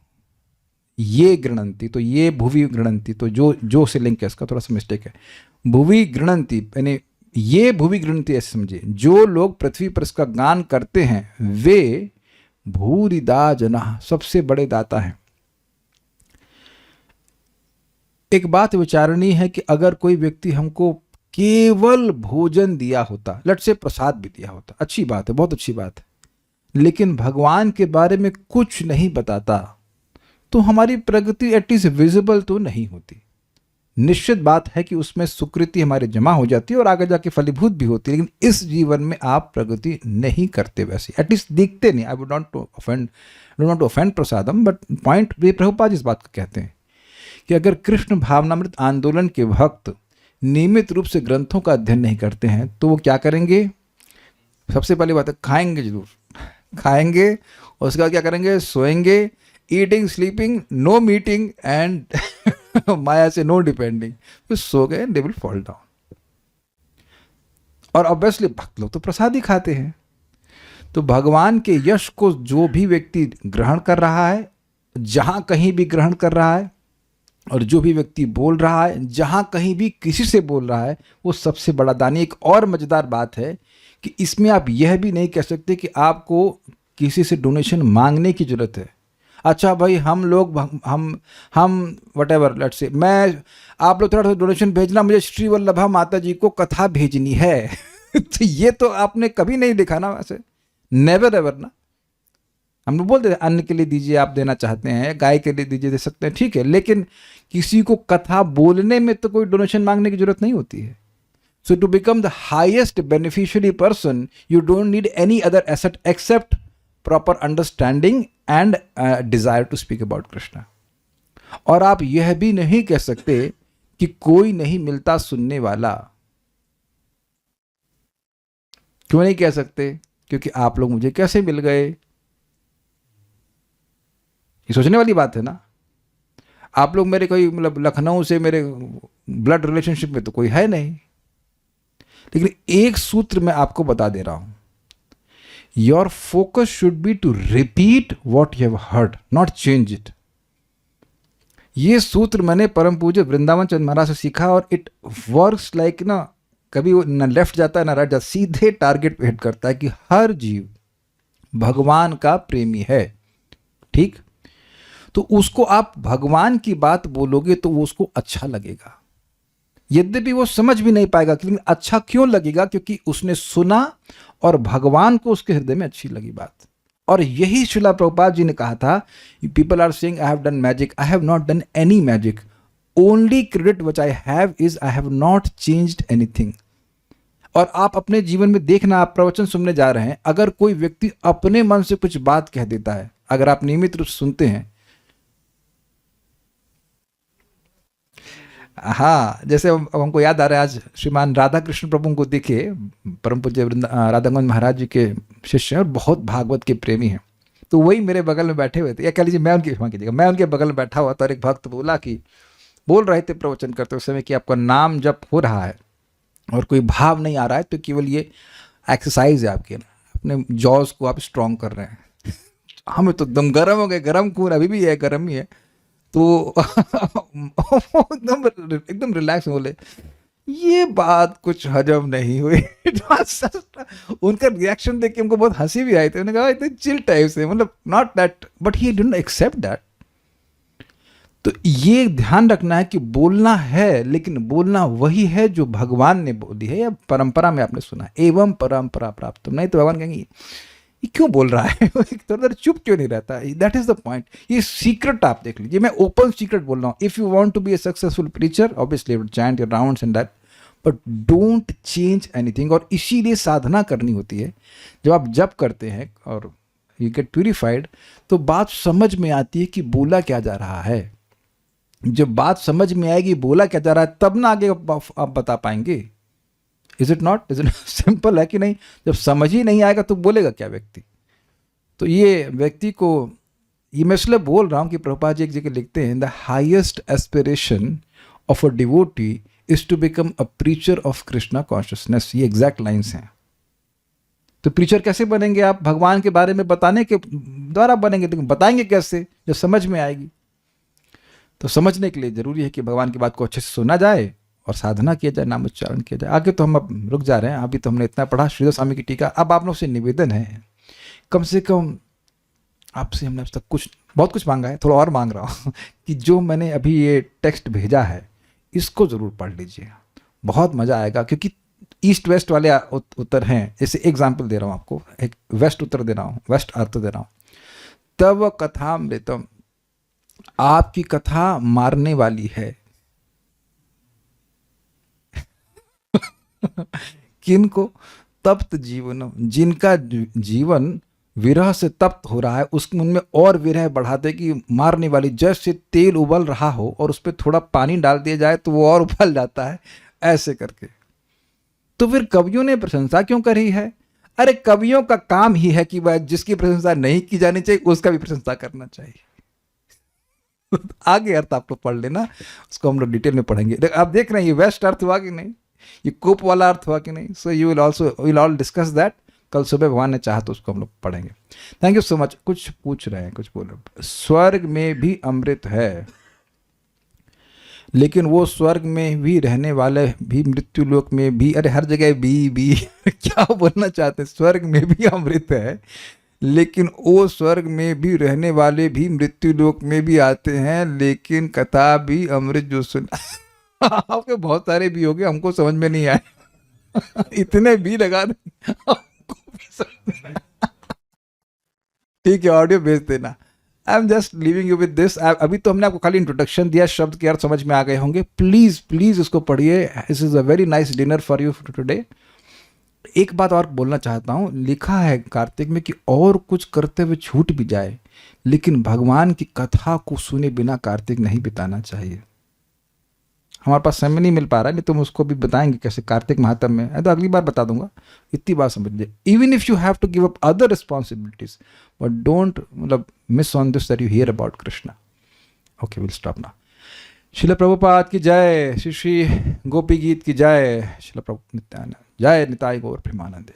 ये गृणंति, तो ये भुवि गृणंति, तो जो से लिंक है इसका थोड़ा सा मिस्टेक है। भुवि गृणंति यानी ये भुवि गृणंति ऐसे समझिए, जो लोग पृथ्वी पर इसका गान करते हैं वे भूरिदा जना, सबसे बड़े दाता हैं। एक बात विचारणीय है कि अगर कोई व्यक्ति हमको केवल भोजन दिया होता, लट से प्रसाद भी दिया होता, अच्छी बात है, बहुत अच्छी बात है, लेकिन भगवान के बारे में कुछ नहीं बताता, तो हमारी प्रगति एटलीस्ट विजिबल तो नहीं होती। निश्चित बात है कि उसमें सुकृति हमारे जमा हो जाती है और आगे जाके फलीभूत भी होती है, लेकिन इस जीवन में आप प्रगति नहीं करते, वैसे एटलीस्ट दिखते नहीं। I would not to offend prasadam, but point way Prabhupada इस बात को कहते हैं कि अगर कृष्ण भावनामृत आंदोलन के भक्त नियमित रूप से ग्रंथों का अध्ययन नहीं करते हैं तो वो क्या करेंगे? सबसे पहली बात है खाएंगे, जरूर खाएंगे, और उसके बाद क्या करेंगे? सोएंगे, eating sleeping, no meeting and माया से नो डिपेंडिंग, तो सो गए, दे विल फॉल डाउन। और ऑब्वियसली भक्त लोग तो प्रसाद ही खाते हैं। तो भगवान के यश को जो भी व्यक्ति ग्रहण कर रहा है, जहां कहीं भी ग्रहण कर रहा है, और जो भी व्यक्ति बोल रहा है, जहां कहीं भी किसी से बोल रहा है, वो सबसे बड़ा दानी। एक और मजेदार बात है कि इसमें आप यह भी नहीं कह सकते कि आपको किसी से डोनेशन मांगने की जरूरत है। अच्छा भाई, हम लोग हम व्हाटएवर, लेट्स से मैं, आप लोग थोड़ा डोनेशन भेजना, मुझे श्री वल्लभा माता जी को कथा भेजनी है तो ये तो आपने कभी नहीं देखा ना, वैसे नेवर एवर ना। हम लोग बोलते हैं अन्न के लिए दीजिए, आप देना चाहते हैं, गाय के लिए दीजिए, दे सकते हैं, ठीक है, लेकिन किसी को कथा बोलने में तो कोई डोनेशन मांगने की जरूरत नहीं होती है। So to become the highest beneficiary person, you don't need any other asset except proper understanding and desire to speak about Krishna. और आप यह भी नहीं कह सकते कि कोई नहीं मिलता सुनने वाला। क्यों नहीं कह सकते? क्योंकि आप लोग मुझे कैसे मिल गए, ये सोचने वाली बात है ना। आप लोग मेरे कोई, मतलब लखनऊ से मेरे ब्लड रिलेशनशिप में तो कोई है नहीं, लेकिन एक सूत्र मैं आपको बता दे रहा हूं, your focus should be to repeat what you have heard, not change it. ये सूत्र मैंने परम पूज्य वृंदावन चंद्र महाराज से सीखा, और इट वर्क्स लाइक ना, कभी वो ना लेफ्ट जाता है ना राइट जाता, सीधे टारगेट पे हिट करता है कि हर जीव भगवान का प्रेमी है, ठीक? तो उसको आप भगवान की बात बोलोगे तो वो उसको अच्छा लगेगा, यद्यपि वो समझ भी नहीं पाएगा, लेकिन अच्छा क्यों लगेगा? क्योंकि उसने सुना और भगवान को उसके हृदय में अच्छी लगी बात। और यही श्रीला प्रभुपाद जी ने कहा था, people are saying I have done magic, I have not done any magic, only credit which I have is I have not changed anything. और आप अपने जीवन में देखना, आप प्रवचन सुनने जा रहे हैं, अगर कोई व्यक्ति अपने मन से कुछ बात कह देता है, अगर आप नियमित रूप से सुनते हैं, हाँ, जैसे अब हमको याद आ रहा है, आज श्रीमान राधा कृष्ण प्रभु को देखे, परम पूज्य राधागोविंद महाराज जी के शिष्य हैं और बहुत भागवत के प्रेमी हैं। तो वही मेरे बगल में बैठे हुए थे, या कह लीजिए मैं उनकी क्षमा कीजिएगा, मैं उनके बगल में बैठा हुआ था, और एक भक्त बोल रहे थे प्रवचन करते उस समय कि आपका नाम जप हो रहा है और कोई भाव नहीं आ रहा है, तो केवल ये एक्सरसाइज है आपके, अपने जॉज को आप स्ट्रॉन्ग कर रहे हैं। हमें तो एकदम गर्म हो गए, गर्म खून अभी भी है, गर्म ही है। तो एकदम रिलैक्स बोले, ये बात कुछ हजम नहीं हुई। उनका रिएक्शन देख के हमको बहुत हंसी भी आई थी। उन्होंने कहा इतने चिल टाइप से, मतलब not that, but he didn't accept that. तो ये ध्यान रखना है कि बोलना है, लेकिन बोलना वही है जो भगवान ने बोली है या परंपरा में आपने सुना, एवं परंपरा प्राप्त। नहीं तो भगवान कहेंगे ये क्यों बोल रहा है, थोड़ा चुप क्यों नहीं रहता। That is the point. ये सीक्रेट आप देख लीजिए, मैं ओपन सीक्रेट बोल रहा हूँ। If you want to be a successful preacher, obviously chant your rounds and that, but don't change anything. और इसीलिए साधना करनी होती है। जब आप जप करते हैं और यू गेट प्यूरिफाइड, तो बात समझ में आती है कि बोला क्या जा रहा है। जब बात समझ में आएगी बोला क्या जा रहा है, तब ना आगे आप बता पाएंगे। Is it not? Is it simple है कि नहीं? जब समझ ही नहीं आएगा तो बोलेगा क्या व्यक्ति। तो ये व्यक्ति को, ये मैं इसलिए बोल रहा हूँ कि प्रभुपाद जी एक जगह लिखते हैं, the highest aspiration of a devotee is to become a preacher of Krishna consciousness. ये एग्जैक्ट लाइन्स हैं। तो प्रीचर कैसे बनेंगे आप? भगवान के बारे में बताने के द्वारा बनेंगे। लेकिन बताएंगे कैसे? जब समझ में आएगी। तो समझने के लिए जरूरी है कि भगवान की बात को अच्छे से सुना जाए और साधना किया जाए, नाम उच्चारण किया जाए। आगे तो हम अब रुक जा रहे हैं, अभी तो हमने इतना पढ़ा श्रीधर स्वामी की टीका। अब आप लोग से निवेदन है, कम से कम आपसे हमने अब तक कुछ बहुत कुछ मांगा है, थोड़ा और मांग रहा हूँ कि जो मैंने अभी ये टेक्स्ट भेजा है इसको ज़रूर पढ़ लीजिए, बहुत मज़ा आएगा। क्योंकि ईस्ट वेस्ट वाले उत्तर हैं। जैसे एग्जाम्पल दे रहा हूँ आपको, एक वेस्ट उत्तर दे रहा हूँ, वेस्ट अर्थ दे रहा हूँ। तब कथामृतम, आपकी कथा मारने वाली है। किनको? तप्त जीवनम, जिनका जीवन विरह से तप्त हो रहा है, उसके उनमें और विरह बढ़ाते कि मारने वाली। जैसे तेल उबल रहा हो और उस पर थोड़ा पानी डाल दिया जाए तो वो और उबल जाता है, ऐसे करके। तो फिर कवियों ने प्रशंसा क्यों करी है? अरे कवियों का काम ही है कि वह जिसकी प्रशंसा नहीं की जानी चाहिए उसका भी प्रशंसा करना चाहिए। आगे अर्थ आप लोग पढ़ लेना, उसको हम लोग डिटेल में पढ़ेंगे। आप देख रहे हैं ये वेस्ट अर्थ हुआ कि नहीं, ये कोप वाला अर्थ हुआ कि नहीं। So you will all discuss that. कल सुबह भगवान ने चाहा तो उसको हम लोग पढ़ेंगे। Thank you so much. कुछ पूछ रहे हैं, कुछ बोलो। स्वर्ग में भी अमृत है, लेकिन वो स्वर्ग में भी रहने वाले भी मृत्यु लोक में भी, अरे हर जगह भी क्या बोलना चाहते हैं? स्वर्ग में भी अमृत है, लेकिन वो स्वर्ग में भी रहने वाले भी मृत्यु लोक में भी आते हैं, लेकिन कथा भी अमृत जो सुन। आपके बहुत सारे भी हो गए, हमको समझ में नहीं आए। इतने भी लगा दें हमको भी समझ में। ठीक है, ऑडियो भेज देना। I am just living you with this. अभी तो हमने आपको खाली इंट्रोडक्शन दिया, शब्द के अर्थ समझ में आ गए होंगे। प्लीज प्लीज इसको पढ़िए। This is a very nice dinner for you today. एक बात और बोलना चाहता हूँ, लिखा है कार्तिक में कि और कुछ करते हुए छूट भी जाए, लेकिन भगवान की कथा को सुने बिना कार्तिक नहीं बिताना चाहिए। हमारे पास समय नहीं मिल पा रहा है, नहीं तो हम उसको भी बताएंगे कैसे कार्तिक महात्म में है, तो अगली बार बता दूंगा। इतनी बात समझ लीजिए। Even if you have to give up other responsibilities, but don't मतलब miss on this that you hear about Krishna. Okay, will stop now. Srila Prabhupada की जय, श्री श्री गोपी गीत की जय, श्रील प्रभु नित्यानंद, जय निताई गौर प्रेमानंद।